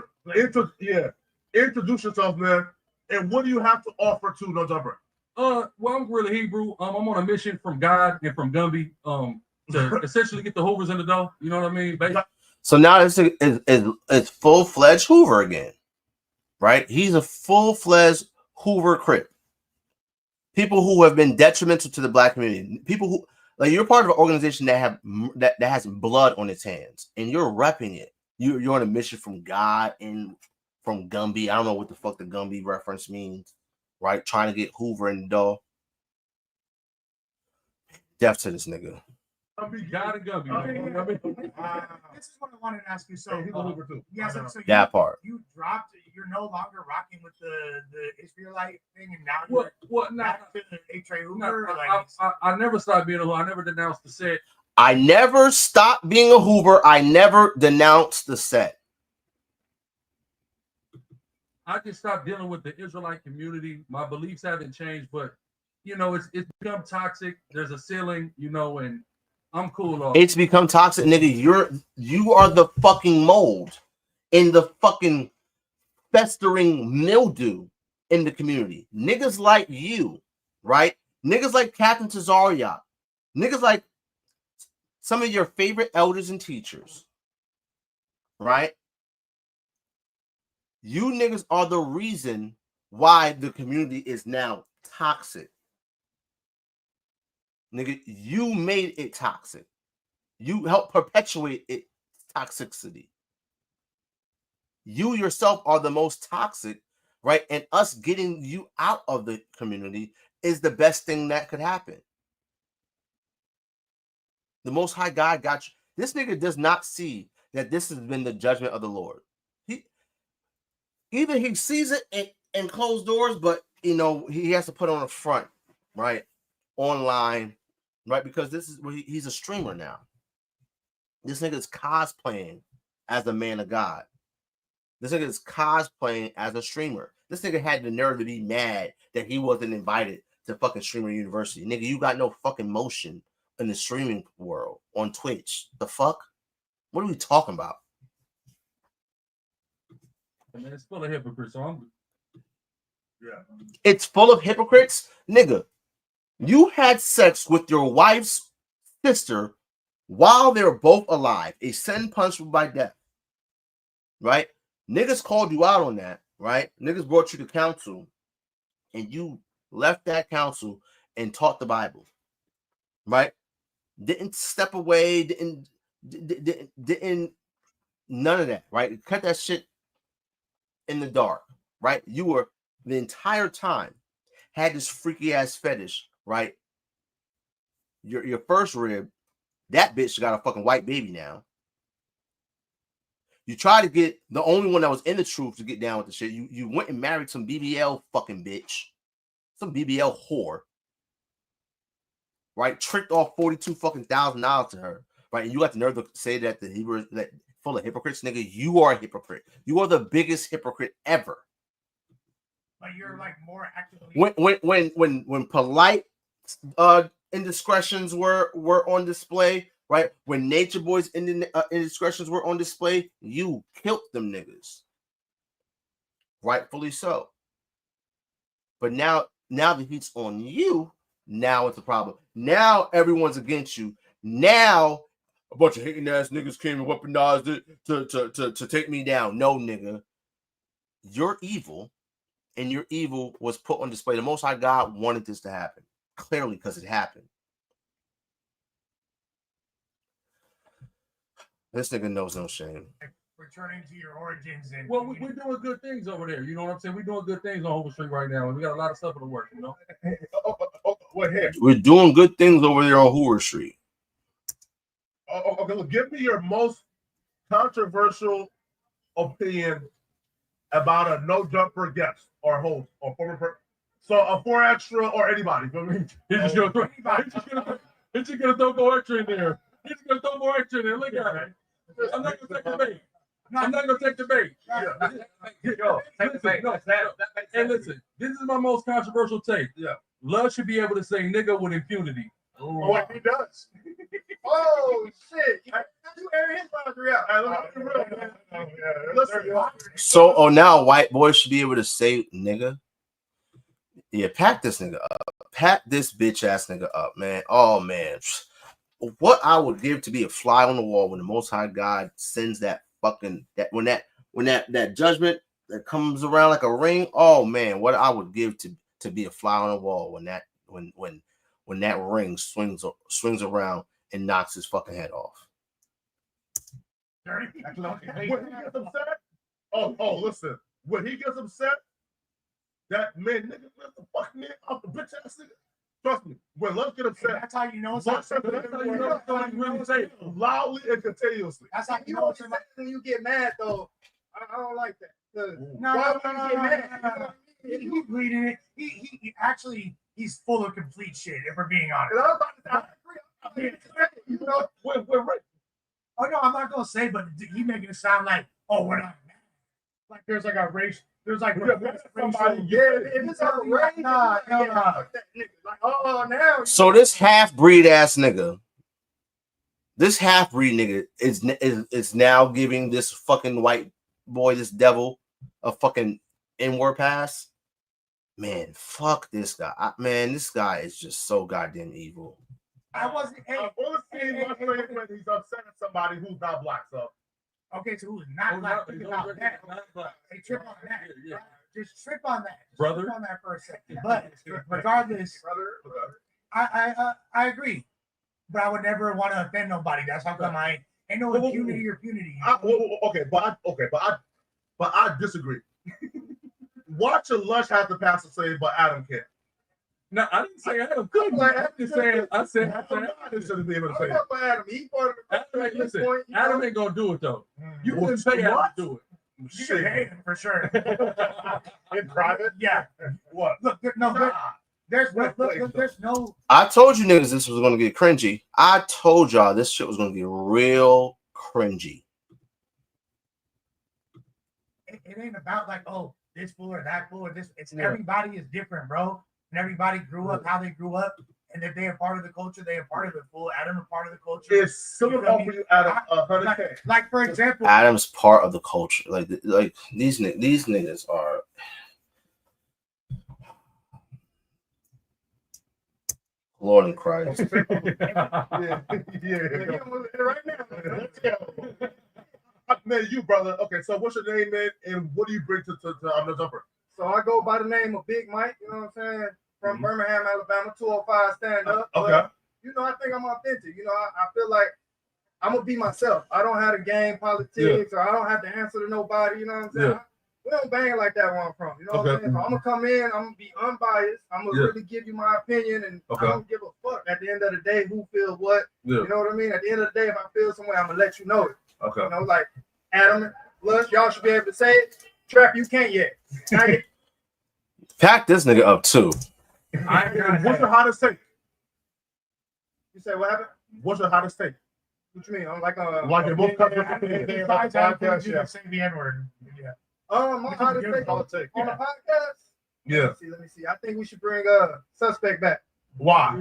yourself, man. And what do you have to offer to No Jumper? Well, I'm really Hebrew. I'm on a mission from God and from Gumby to essentially get the Hoovers in the door. You know what I mean? Basically. So now it's full-fledged Hoover again, right? He's a full-fledged Hoover Crip. People who have been detrimental to the black community. People who, like, you're part of an organization that has blood on its hands, and you're repping it. You're on a mission from God and from Gumby. I don't know what the fuck the Gumby reference means, right? Trying to get Hoover in the door. Death to this nigga. God and Gumby. This is what I wanted to ask you. So, so that part. You dropped. You're no longer rocking with the Israelite thing, and now you're back to the H.A. Hoover. I never stopped being a Hoover. I never denounced the set. I never stopped being a Hoover. I never denounced the set. I just stopped dealing with the Israelite community. My beliefs haven't changed, but you know, it's become toxic. There's a ceiling, you know, and I'm cool off. It's become toxic, nigga. You are the fucking mold in the fucking festering mildew in the community. Niggas like you, right? Niggas like Captain Tazayazath. Niggas like some of your favorite elders and teachers, right? You niggas are the reason why the community is now toxic. Nigga, you made it toxic. You helped perpetuate its toxicity. You yourself are the most toxic, right? And us getting you out of the community is the best thing that could happen. The Most High God got you. This nigga does not see that this has been the judgment of the Lord. Either he sees it in closed doors, but you know he has to put on a front, right, online, right, because this is he's a streamer now. This nigga is cosplaying as a man of God. This nigga is cosplaying as a streamer. This nigga had the nerve to be mad that he wasn't invited to fucking Streamer University. Nigga, you got no fucking motion in the streaming world on Twitch. The fuck? What are we talking about? Man, it's full of hypocrites. So It's full of hypocrites, nigga. You had sex with your wife's sister while they're both alive. A sin punishable by death, right? Niggas called you out on that, right? Niggas brought you to council, and you left that council and taught the Bible, right? Didn't step away. Didn't none of that, right? Cut that shit in the dark, right? You were the entire time had this freaky ass fetish, right? Your first rib, that bitch got a fucking white baby now. You try to get the only one that was in the truth to get down with the shit. You went and married some BBL fucking bitch, some BBL whore, right? Tricked off $42,000 to her, right? And you got the nerve to say that he was that full of hypocrites, nigga. You are a hypocrite. You are the biggest hypocrite ever. But you're like more actively when polite indiscretions were on display, right? When Nature Boy's indiscretions were on display, you killed them niggas. Rightfully so. But now the heat's on you. Now it's a problem. Now everyone's against you. Now a bunch of hating ass niggas came and weaponized it to take me down. No, nigga. You're evil, and your evil was put on display. The Most High God wanted this to happen. Clearly, because it happened. This nigga knows no shame. Returning to your origins and Well, we're doing good things over there. You know what I'm saying? We're doing good things on Homer Street right now, and we got a lot of stuff in the works. You know. What here? We're doing good things over there on Hoover Street. Okay, look, give me your most controversial opinion about a no jumper guest or host or former person. So a 4 extra or anybody. He's just gonna throw more extra in there. He's gonna throw more extra in there. Look at it. I'm not gonna take the bait. I'm not gonna take the bait. Yo, take the bait. And listen, this is my most controversial take. Yeah. Love should be able to say nigga with impunity. Oh, he does. Oh shit! You airing his boundary out. So, now a white boy should be able to say nigga. Yeah, pack this nigga up. Pack this bitch ass nigga up, man. Oh man. What I would give to be a fly on the wall when the Most High God sends that fucking when that judgment that comes around like a ring. Oh man, what I would give to be a fly on the wall when that ring swings around and knocks his fucking head off. When he gets upset, listen. When he gets upset, that man, nigga, the fuck man off the bitch ass nigga. Trust me, when Love get upset, that's how you know it's loudly and continuously. That's how you know it's when you get mad though. I don't like that. No. He's bleeding it. He actually he's full of complete shit. If we're being honest. You know, we're right. Oh no, I'm not gonna say, but he making it sound like, oh, we're not mad. Like there's like a race. There's like somebody. Yeah, if it's a race, nah. Like, oh, now. So this half-breed ass nigga, is now giving this fucking white boy, this devil, a fucking N-word pass. Man, fuck this guy. Man, this guy is just so goddamn evil. I wasn't. I've only seen one thing when he's upset at somebody who's not black. So okay, so who's not black? Think about that. Hey, trip on that. Yeah. Just trip on that. Brother. Trip on that for a second. But regardless, I agree. But I would never want to offend nobody. That's how come I ain't no impunity or punity. But I disagree. Watch a Lush have the pass to say, but Adam can't. No, I didn't say Adam couldn't. I'm just saying. I said Adam shouldn't be able to say it. Adam, he part of the listen, Adam ain't gonna do it though. You wouldn't say Adam to do it. You can hate him for sure. In private? Yeah. What? Look, there's no. I told you niggas this was gonna get cringy. I told y'all this shit was gonna get real cringy. It ain't about like, oh, this fool or that fool or this. It's everybody is different, bro. And everybody grew up how they grew up. And if they are part of the culture, they are part of it. Fool. Adam is part of the culture. If someone offer you Adam 100K, like for example, Adam's part of the culture. Like these niggas are. Lord in Christ. yeah. Right now. Man, you brother. Okay, so what's your name, man? And what do you bring to I'm the jumper? So I go by the name of Big Mike. You know what I'm saying? From Birmingham, Alabama, 205 stand up. Okay. But, you know, I think I'm authentic. You know, I feel like I'm gonna be myself. I don't have to game politics or I don't have to answer to nobody. You know what I'm saying? Yeah. We don't bang like that where I'm from. You know what I'm saying? So I'm gonna come in. I'm gonna be unbiased. I'm gonna really give you my opinion, and I don't give a fuck at the end of the day who feels what. Yeah. You know what I mean? At the end of the day, if I feel somewhere, I'm gonna let you know it. Okay. You know, like Adam, Lush, y'all should be able to say it. Trap, you can't yet. Pack this nigga up too. What's your hottest take? You say what happened? What's your hottest take? What you mean? I'm like your most podcast. Say the N-word. Yeah. My hottest take on the podcast. Yeah. Let me see. I think we should bring Suspect back. Why?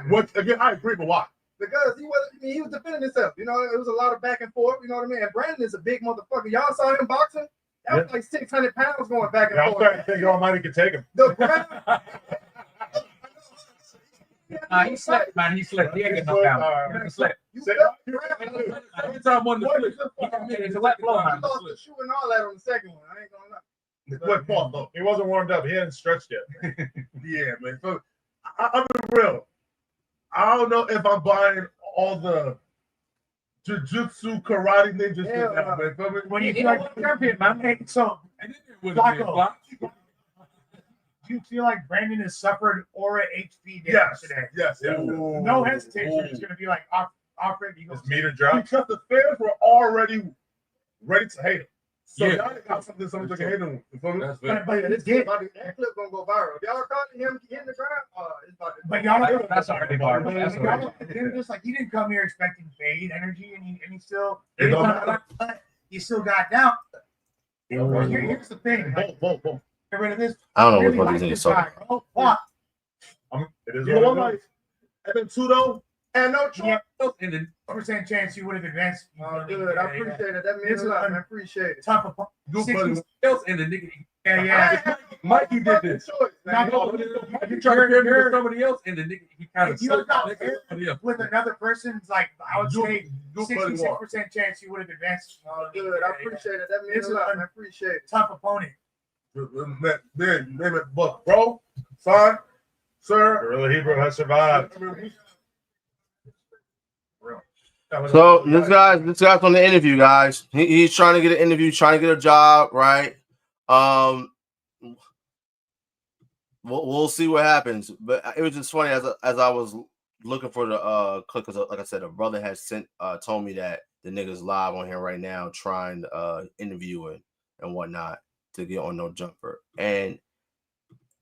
What again? I agree, but why? Because he was defending himself. You know, it was a lot of back and forth. You know what I mean? And Brandon is a big motherfucker. Y'all saw him boxing. That was like 600 pounds going back and Yeah, I'm forth. starting to think Almighty could take him. The ground. He slept, man. He slept. He ain't get no down. He slept. Every time one to flip, it's a wet blow. I lost the shoe and all that on the second one. I ain't gonna lie. What fault though? He wasn't warmed up. He hadn't stretched yet. Yeah, man. So I'm real. I don't know if I'm buying all the jujutsu karate ninja shit now, man. Feel me? When you feel like champion, man, hey, so Flacco, do you feel like Brandon has suffered aura HP damage today? Yes. No hesitation. It's gonna be like off rip. You go meter drop. Because the fans were already ready to hate him. So Yeah. y'all got something to hate him. You feel me? But That clip gonna go viral. If y'all caught him hitting the ground, it's about to. But y'all, That's already viral. That's already. They're just like, he didn't come here expecting fade energy, and he still. It don't matter. You still got down. Here's the thing. Like, Boom. get rid of this. I don't know Really what like these this niggas guy, talking. bro. What? It is You know what what, it like, and then two though, And no choice. And then % chance you would have advanced. Oh, good. I appreciate it. That means a lot. I appreciate it. Tough opponent. you 60 buddy. else and the nigga. Yeah. Mikey did this. Not You try to compare somebody else and the nigga he kind of If you slipped got next to somebody else. with another person's, like, I would say You buddy 66% chance you would have advanced. Oh, good. I appreciate it. That means a lot. I appreciate it. Tough opponent. Man, name it, but bro, son, sir. Gorilla Hebrew has survived. So this guy's on the interview, guys. He's trying to get an interview, trying to get a job, right? We'll see what happens. But it was just funny as I was looking for the clip, because like I said, a brother had told me that the nigga's live on here right now trying to interview it and whatnot to get on No Jumper, and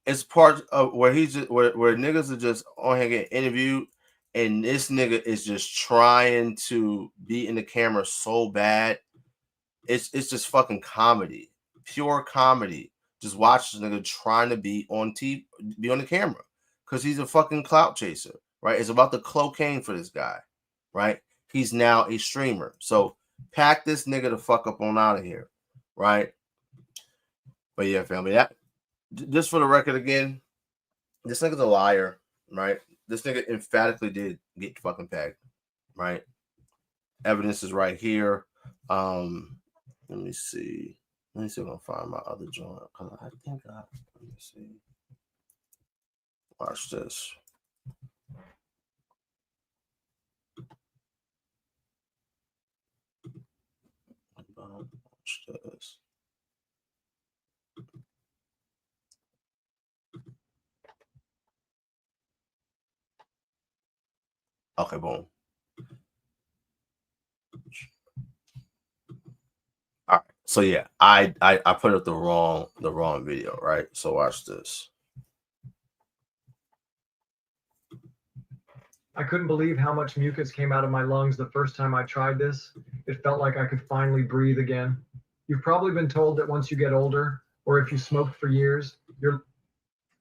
it's part of where he's just where niggas are just on here getting interviewed. And this nigga is just trying to be in the camera so bad. It's just fucking comedy, pure comedy. Just watch this nigga trying to be on TV, be on the camera, because he's a fucking clout chaser, right? It's about the cocaine for this guy, right? He's now a streamer. So pack this nigga the fuck up on out of here, right? But yeah, family, that just for the record again, this nigga's a liar, right? This nigga emphatically did get fucking pegged, right? Evidence is right here. Let me see. Let me see if I can find my other joint. I think let me see. Watch this. Watch this. Okay, boom. All right. So yeah, I put up the wrong video, right? So watch this. I couldn't believe how much mucus came out of my lungs the first time I tried this. It felt like I could finally breathe again. You've probably been told that once you get older, or if you smoked for years, you're...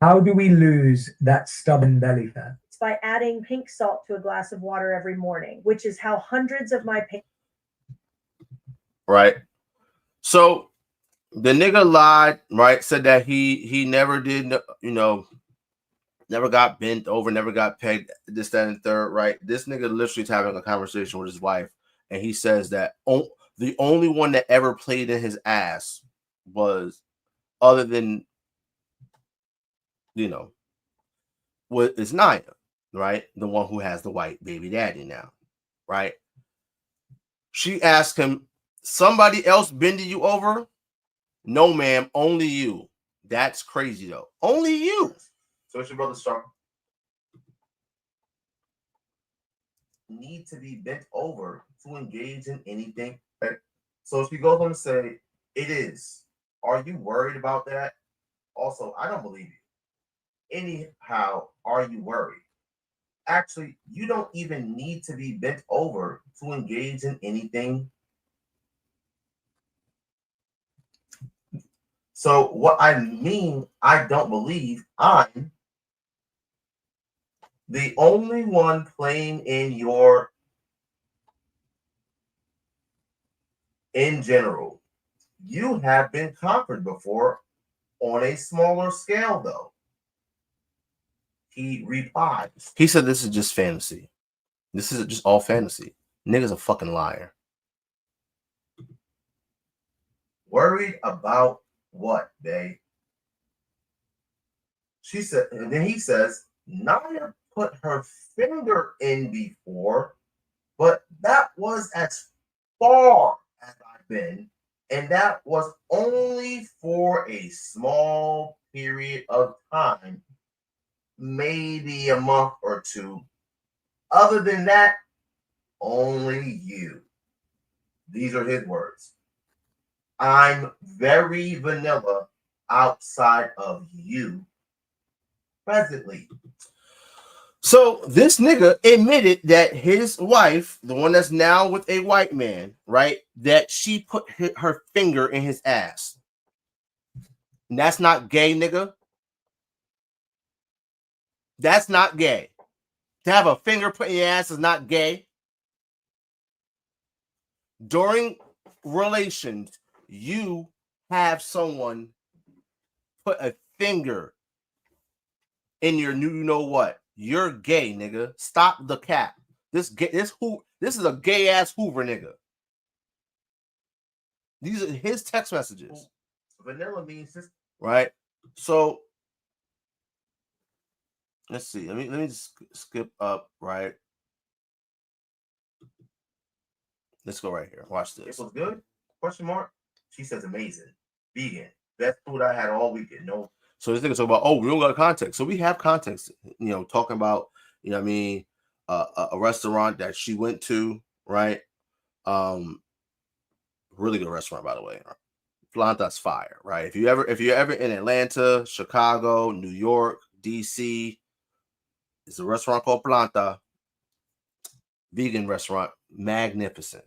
How do we lose that stubborn belly fat? It's by adding pink salt to a glass of water every morning, which is how hundreds of my patients. Right. So the nigga lied, right? Said that he never did, never got bent over, never got pegged, this, that, and third, right? This nigga literally is having a conversation with his wife, and he says that the only one that ever played in his ass was, other than, is Naya, right? The one who has the white baby daddy now, right? She asked him, somebody else bending you over? No, ma'am, only you. That's crazy, though. Only you. So what's your brother start? Need to be bent over to engage in anything. Right? So if you go home and say, it is, are you worried about that? Also, I don't believe you. Anyhow, are you worried? Actually, you don't even need to be bent over to engage in anything. So what I mean, I don't believe, I'm the only one playing in in general. You have been conquered before on a smaller scale, though. He replies. He said this is just fantasy. This is just all fantasy. Nigga's a fucking liar. Worried about what, babe? She said, and then he says, Naya put her finger in before, but that was as far as I've been, and that was only for a small period of time, maybe a month or two. Other than that, only you. These are his words. I'm very vanilla outside of you presently. So this nigga admitted that his wife, the one that's now with a white man, right, that she put her finger in his ass. And that's not gay, nigga. That's not gay. To have a finger put in your ass is not gay. During relations, you have someone put a finger in your you know what. You're gay, nigga. Stop the cap. This is a gay ass Hoover nigga. These are his text messages. Vanilla means right. So let's see. Let me just skip up, right? Let's go right here. Watch this. It was good? Question mark. She says amazing. Vegan. Best food I had all weekend. No. So this nigga talk about, oh, we don't got context. So we have context, you know, talking about, you know what I mean, a restaurant that she went to, right? Really good restaurant, by the way. Planta's fire, right? If you're ever in Atlanta, Chicago, New York, DC, it's a restaurant called Planta. Vegan restaurant, magnificent,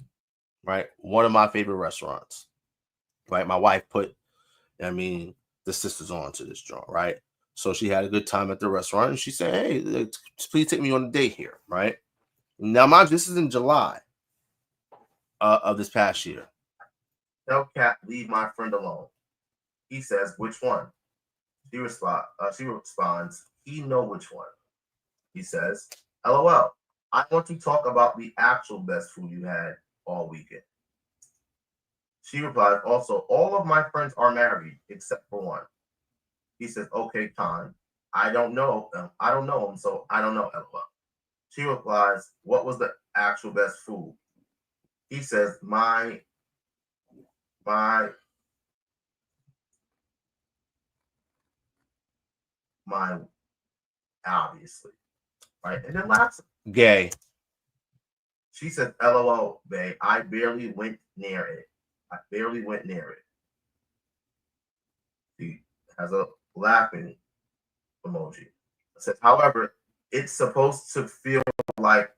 right? One of my favorite restaurants, right? My wife put, I mean, the sisters on to this joint, right? So she had a good time at the restaurant, and she said, hey, please take me on a date here, right? Now, mind you, this is in July of this past year. Tell Cat, leave my friend alone. He says, which one? She responds, he know which one. He says, LOL, I want to talk about the actual best food you had all weekend. She replies, also, all of my friends are married except for one. He says, okay, Con. I don't know him, so I don't know, LOL. She replies, what was the actual best food? He says, my obviously. Right? And then last gay. She says, LOL, babe, I barely went near it. She has a laughing emoji. It says, however, it's supposed to feel like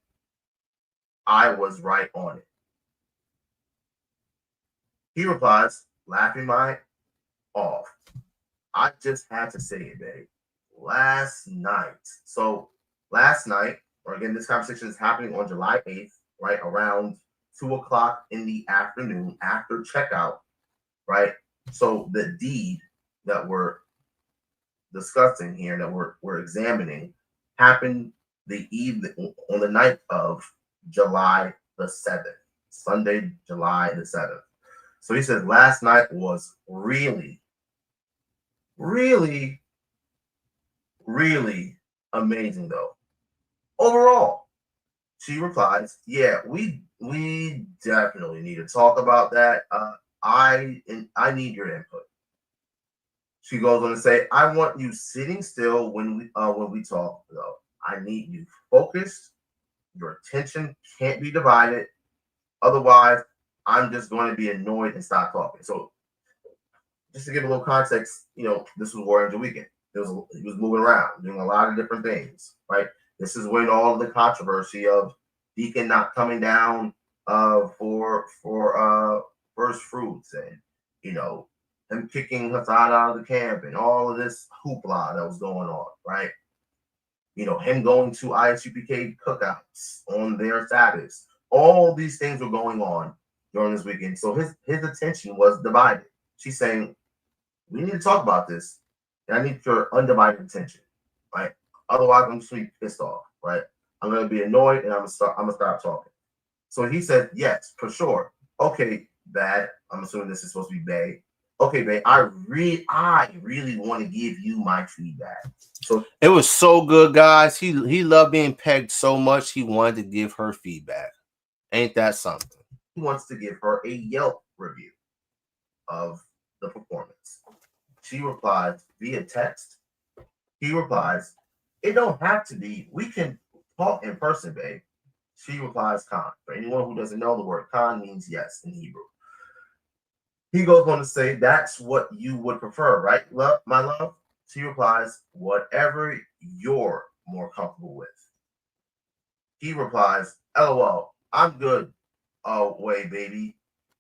I was right on it. He replies, laughing my off. I just had to say it, babe. Last night. So last night, or again, this conversation is happening on July 8th, right? Around 2 o'clock in the afternoon after checkout, right? So the deed that we're discussing here, that we're examining, happened the evening on the night of July the 7th, Sunday, July the 7th. So he says last night was really, really, really amazing though. Overall, she replies, yeah, we definitely need to talk about that. I need your input. She goes on to say, I want you sitting still when we talk though. I need you focused. Your attention can't be divided. Otherwise, I'm just going to be annoyed and stop talking. So just to give a little context, you know, this was War Angel weekend. He was moving around, doing a lot of different things, right? This is when all of the controversy of Deacon not coming down for first fruits, and you know, him kicking Hassad out of the camp, and all of this hoopla that was going on, right? You know, him going to ISUPK cookouts on their Sabbaths. All these things were going on. during this weekend. So his attention was divided. She's saying, we need to talk about this. And I need your undivided attention, right? Otherwise, I'm just gonna be pissed off, right? I'm gonna be annoyed and I'm gonna stop talking. So he said, yes, for sure. Okay, Dad. I'm assuming this is supposed to be Bae. Okay, Bae, I really want to give you my feedback. So it was so good, guys. He loved being pegged so much he wanted to give her feedback. Ain't that something? He wants to give her a Yelp review of the performance. She replies via text. He replies, it don't have to be. We can talk in person, babe. She replies, Khan. For anyone who doesn't know, the word Khan means yes in Hebrew. He goes on to say, that's what you would prefer, right, love, my love? She replies, whatever you're more comfortable with. He replies, LOL, I'm good. Way, baby.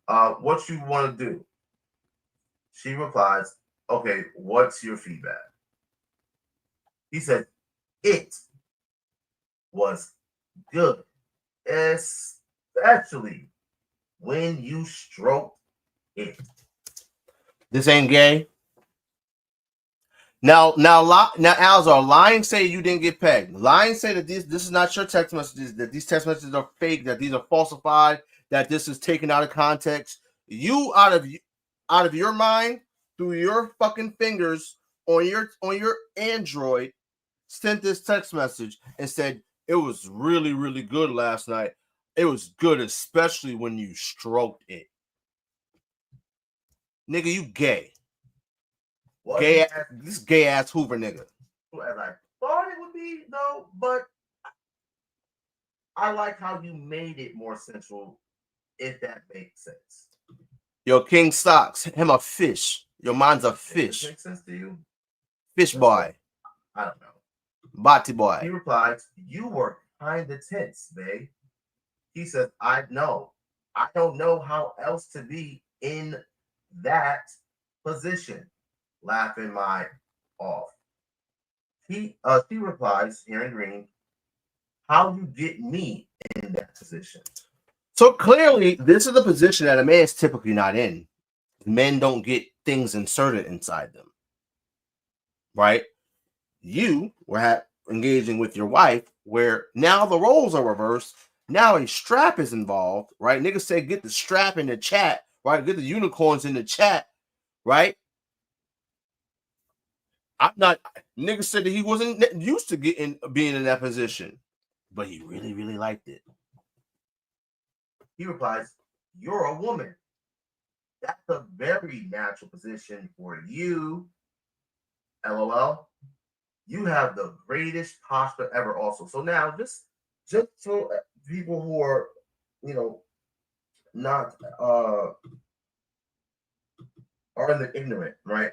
What you want to do? She replies, okay, what's your feedback? He said, it was good, especially when you stroked it. This ain't gay. Now, Alzar, lying say you didn't get pegged. Lying say that this is not your text messages, that these text messages are fake, that these are falsified, that this is taken out of context. You out of your mind, through your fucking fingers on your Android, sent this text message and said it was really, really good last night. It was good, especially when you stroked it. Nigga, you gay. What? This gay ass Hoover nigga. As I thought it would be, though, but I like how you made it more sensual, if that makes sense. Yo, King Stocks, him a fish. Your mind's a fish. Does that make sense to you? Fish boy. I don't know. Bati boy. He replies, you were kind of tense, babe. He says, I know. I don't know how else to be in that position. Laughing my off. She replies here in green, how you get me in that position? So clearly, this is the position that a man is typically not in. Men don't get things inserted inside them. Right? You were engaging with your wife, where now the roles are reversed. Now a strap is involved, right? Niggas say get the strap in the chat, right? Get the unicorns in the chat, right? I'm not. Niggas said that he wasn't used to being in that position, but he really, really liked it. He replies, you're a woman. That's a very natural position for you. LOL. You have the greatest posture ever also. So now just so people who are, not are in the ignorant, right?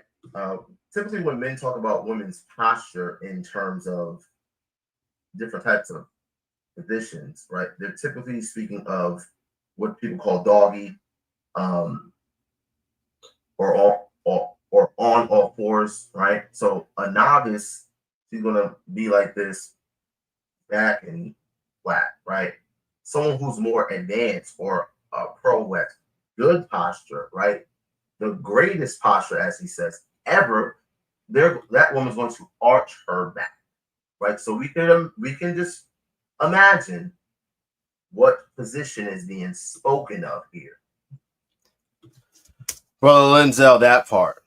Typically when men talk about women's posture in terms of different types of positions, right? They're typically speaking of what people call doggy, or on all fours, right? So a novice, she's gonna be like this, back and flat, right? Someone who's more advanced or a pro at good posture, right? The greatest posture, as he says, ever, that woman's going to arch her back, right? So we can just imagine what position is being spoken of here. Brother Lenzel, that part.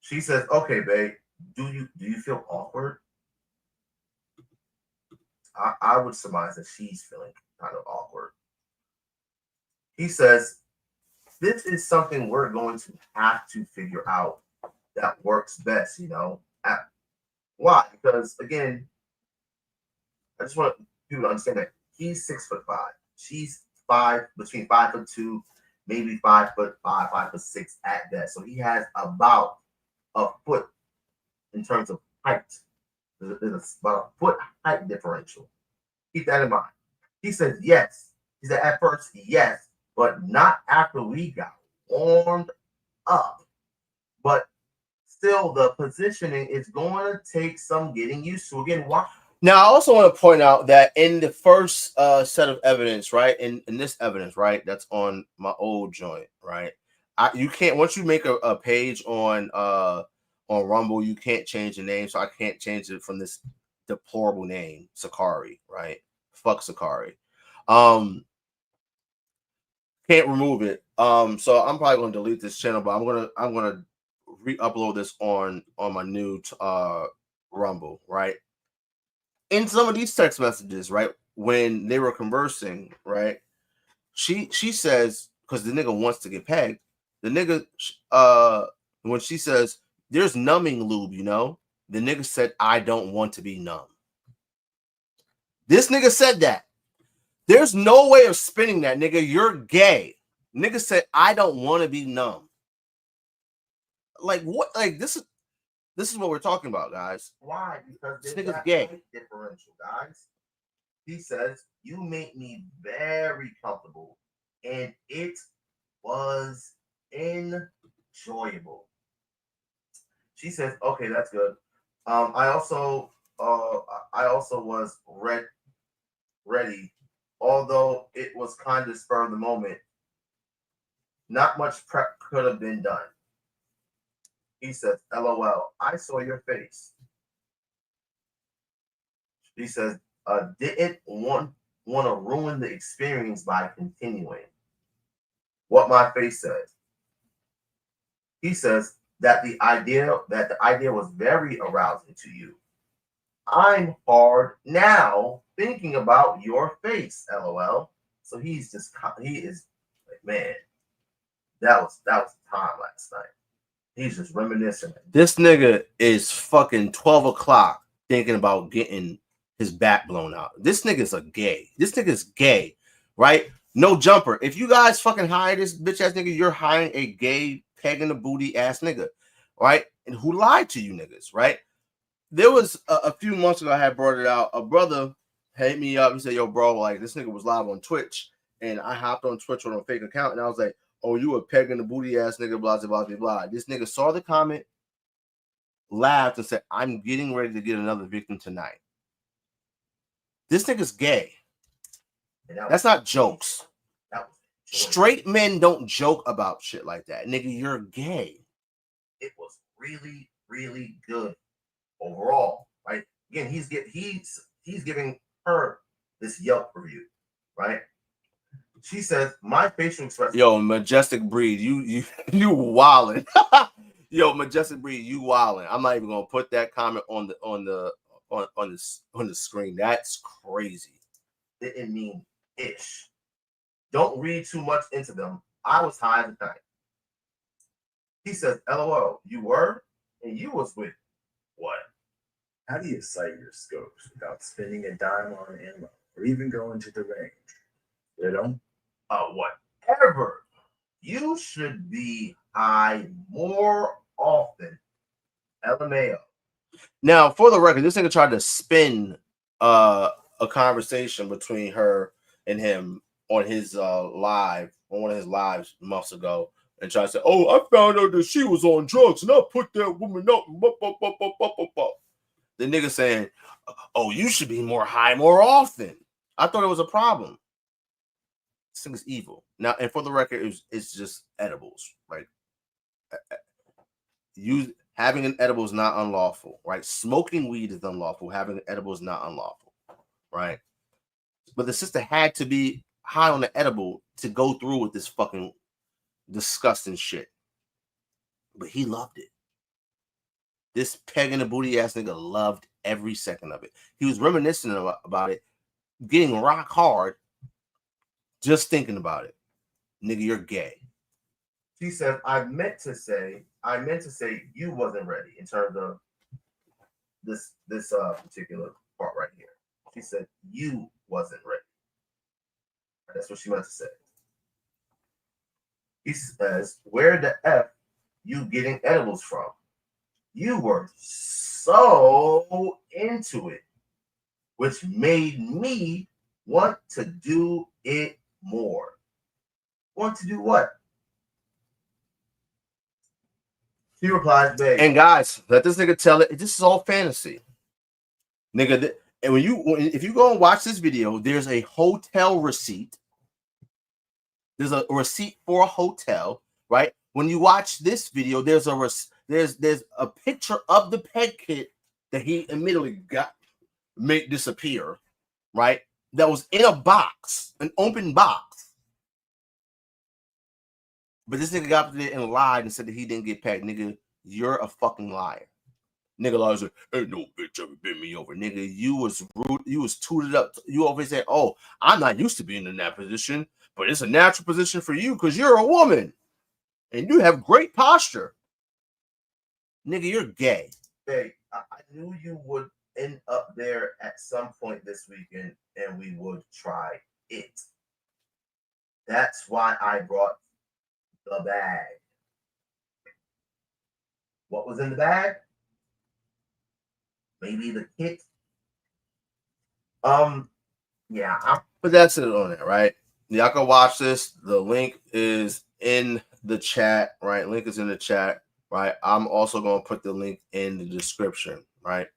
She says, okay, babe, do you feel awkward? I would surmise that she's feeling kind of awkward. He says, this is something we're going to have to figure out that works best, Why? Because again, I just want people to understand that he's 6'5". She's between 5'2", maybe 5'5", 5'6" at best. So he has about a foot in terms of height. There's about a foot height differential. Keep that in mind. He says yes. He said at first yes, but not after we got warmed up. But still, the positioning is going to take some getting used to. Again, Now, I also want to point out that in the first set of evidence, right, in this evidence, right, that's on my old joint, right, you can't, once you make a page on Rumble, you can't change the name, so I can't change it from this deplorable name, Sakari, right? Fuck Sakari. Can't remove it. So I'm probably gonna delete this channel, but I'm gonna re-upload this on my new Rumble, right? In some of these text messages, right, when they were conversing, right, she says, because the nigga wants to get pegged, the nigga when she says there's numbing lube, you know, the nigga said, I don't want to be numb. This nigga said that. There's no way of spinning that, nigga. You're gay. Nigga said, I don't want to be numb. Like what? Like this is what we're talking about, guys. Why? Because this there's nigga's that gay. height differential, guys. He says, you make me very comfortable, and it was enjoyable. She says, okay, that's good. I also was ready, although it was kind of spur of the moment. Not much prep could have been done. He says, LOL, I saw your face. He says, didn't want to ruin the experience by continuing. What my face says. He says that the idea was very arousing to you. I'm hard now thinking about your face, LOL. So he is like, man, that was time last night. He's just reminiscing. This nigga is fucking 12 o'clock thinking about getting his back blown out. This nigga's a gay. This nigga's gay, right? No jumper. If you guys fucking hire this bitch ass nigga, you're hiring a gay peg in the booty ass nigga, right? And who lied to you niggas, right? There was a few months ago, I had brought it out. A brother hit me up. He said, yo, bro, like this nigga was live on Twitch. And I hopped on Twitch on a fake account. And I was like, oh, you a peg in the booty ass nigga, blah, blah, blah, blah. This nigga saw the comment, laughed, and said, I'm getting ready to get another victim tonight. This nigga's gay. That's not jokes. Straight men don't joke about shit like that. Nigga, you're gay. It was really, really good overall, right? Again, he's giving her this Yelp review, right? She says, my facial expression. Yo, Majestic Breed, you wildin'. Yo, Majestic Breed, you wildin'. I'm not even gonna put that comment on the screen. That's crazy. Didn't mean ish. Don't read too much into them. I was high at the time. He says, LOL, you were? And you was with what? How do you sight your scopes without spending a dime on ammo or even going to the range? You know? Whatever. You should be high more often. LMAO. Now, for the record, this nigga tried to spin a conversation between her and him on his live, on one of his lives months ago, and tried to say, oh, I found out that she was on drugs and I put that woman up. The nigga saying, oh, you should be more high more often. I thought it was a problem. This thing is evil. Now, and for the record, it's just edibles, right? Having an edible is not unlawful, right? Smoking weed is unlawful. Having an edible is not unlawful, right? But the sister had to be high on the edible to go through with this fucking disgusting shit. But he loved it. This peg in the booty ass nigga loved every second of it. He was reminiscing about it, getting rock hard, just thinking about it. Nigga, you're gay. She said, I meant to say you wasn't ready in terms of this particular part right here. She said you wasn't ready. That's what she meant to say. He says, where the F you getting edibles from? You were so into it, which made me want to do it more. Want to do what? He replies, babe. And guys, let this nigga tell it. This is all fantasy. Nigga, And if you go and watch this video, there's a hotel receipt. There's a receipt for a hotel, right? When you watch this video, there's a picture of the peg kit that he immediately made disappear, right? That was in a box, an open box. But this nigga got up there and lied and said that he didn't get pegged. Nigga, you're a fucking liar. Nigga lies like, ain't no bitch ever bent me over. Nigga, you was rude. You was tooted up. You always said, oh, I'm not used to being in that position, but it's a natural position for you because you're a woman and you have great posture. Nigga, you're gay. Hey, I knew you would end up there at some point this weekend and we would try it. That's why I brought the bag. What was in the bag? Maybe the kit. Yeah. But that's it on it, right? Y'all can watch this. The link is in the chat, right? Link is in the chat, right? I'm also going to put the link in the description, right?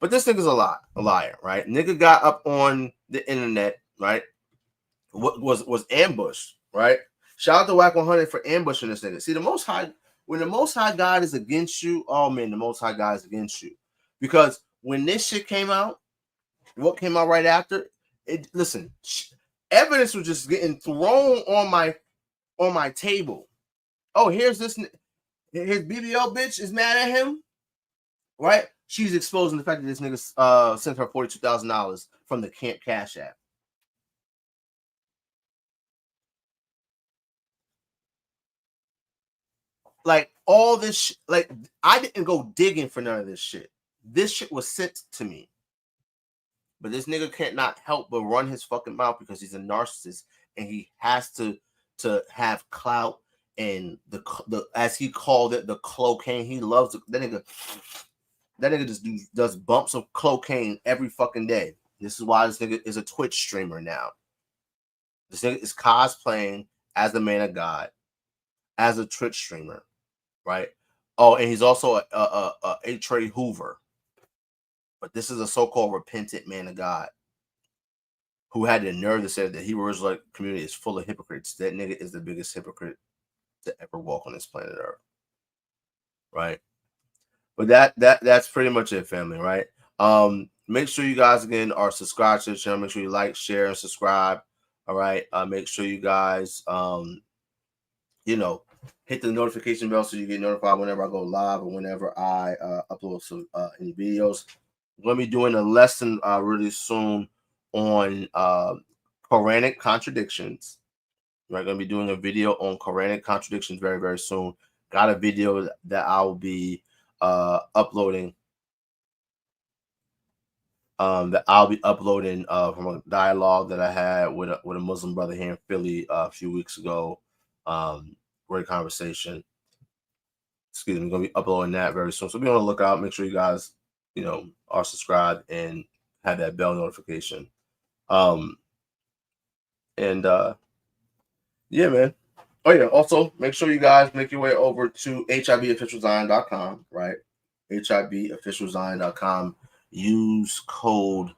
But this nigga's a liar, right? Nigga got up on the internet, right? What was ambushed, right? Shout out to Whack 100 for ambushing this nigga. See, when the Most High God is against you, oh man, the Most High God is against you. Because when this shit came out, what came out right after? Listen, evidence was just getting thrown on my table. Oh, here's this. His BBL bitch is mad at him, right? She's exposing the fact that this nigga sent her $42,000 from the Camp Cash App. Like all this, like I didn't go digging for none of this shit. This shit was sent to me. But this nigga can't not help but run his fucking mouth because he's a narcissist and he has to have clout and the as he called it, the clocaine. He loves that nigga. That nigga just does bumps of cocaine every fucking day. This is why this nigga is a Twitch streamer now. This nigga is cosplaying as the man of God, as a Twitch streamer, right? Oh, and he's also a Trey Hoover. But this is a so-called repentant man of God who had the nerve to say that the Hebrew Israelite community is full of hypocrites. That nigga is the biggest hypocrite to ever walk on this planet Earth, right? But that's pretty much it, family, right? Make sure you guys again are subscribed to the channel. Make sure you like, share, and subscribe. All right. Make sure you guys hit the notification bell so you get notified whenever I go live or whenever I upload some any videos. I'm going to be doing a lesson really soon on Quranic contradictions. We're going to be doing a video on Quranic contradictions very, very soon. Got a video that I will be uploading. From a dialogue that I had with a Muslim brother here in Philly a few weeks ago. Great conversation. Excuse me, I'm going to be uploading that very soon. So be on the lookout. Make sure you guys, are subscribed and have that bell notification. Yeah, man. Oh yeah. Also, make sure you guys make your way over to HIBofficialZion.com, right? HIBofficialZion.com. Use code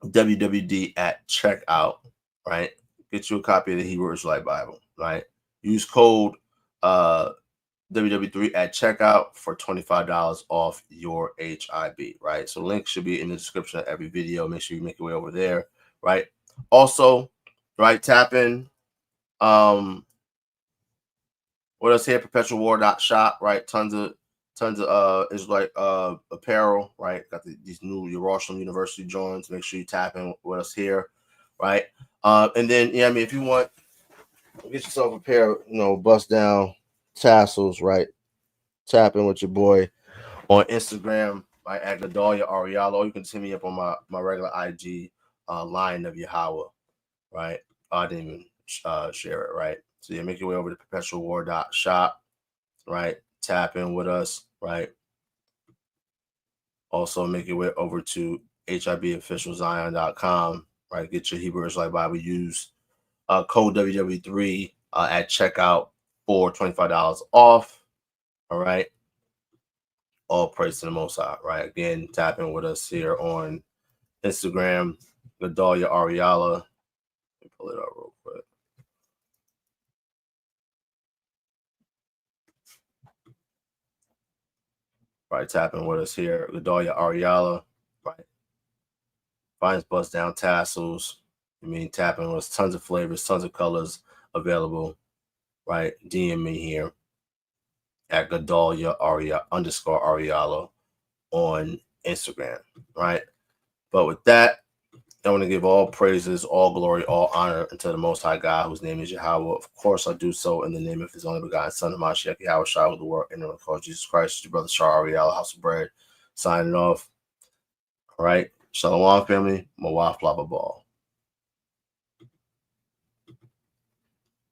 WWD at checkout, right? Get you a copy of the Hebrew Israelite Bible, right? Use code WW3 at checkout for $25 off your HIB, right? So link should be in the description of every video. Make sure you make your way over there, right? Also, right, tap in. What else here? Perpetual.shop, right? Tons of Israelite apparel, right? Got these new Yasharahla University joins. Make sure you tap in with us here, right? And then if you want, get yourself a pair of bust down tassels, right? Tap in with your boy on Instagram, right? At laYAHAWAH, or you can hit me up on my regular IG, LionOfYahawah, right? I didn't even share it, right? So make your way over to perpetual.shop, right? Tap in with us, right? Also make your way over to HIBofficialZion.com, right? Get your Hebrew Israelite Bible. Use code WW3 at checkout for $25 off. All right. All praise to the Most High, right? Again, tap in with us here on Instagram, Gedalia Ariala. Let me pull it up real quick. Right, tap in with us here, Gedalia Ariala. Right, finds bust down tassels. I mean, tap in with us, tons of flavors, tons of colors available. Right, DM me here at Gedalia _Ariala on Instagram. Right, but with that, I want to give all praises, all glory, all honor unto the Most High God, whose name is Yahawah. Of course, I do so in the name of His only begotten Son, HUMILIATED, Yahawashi, with the word in the name of Jesus Christ. Your brother Yasharahla, House of Bread, signing off. All right, Shalawam family, Matawathya, blah blah blah.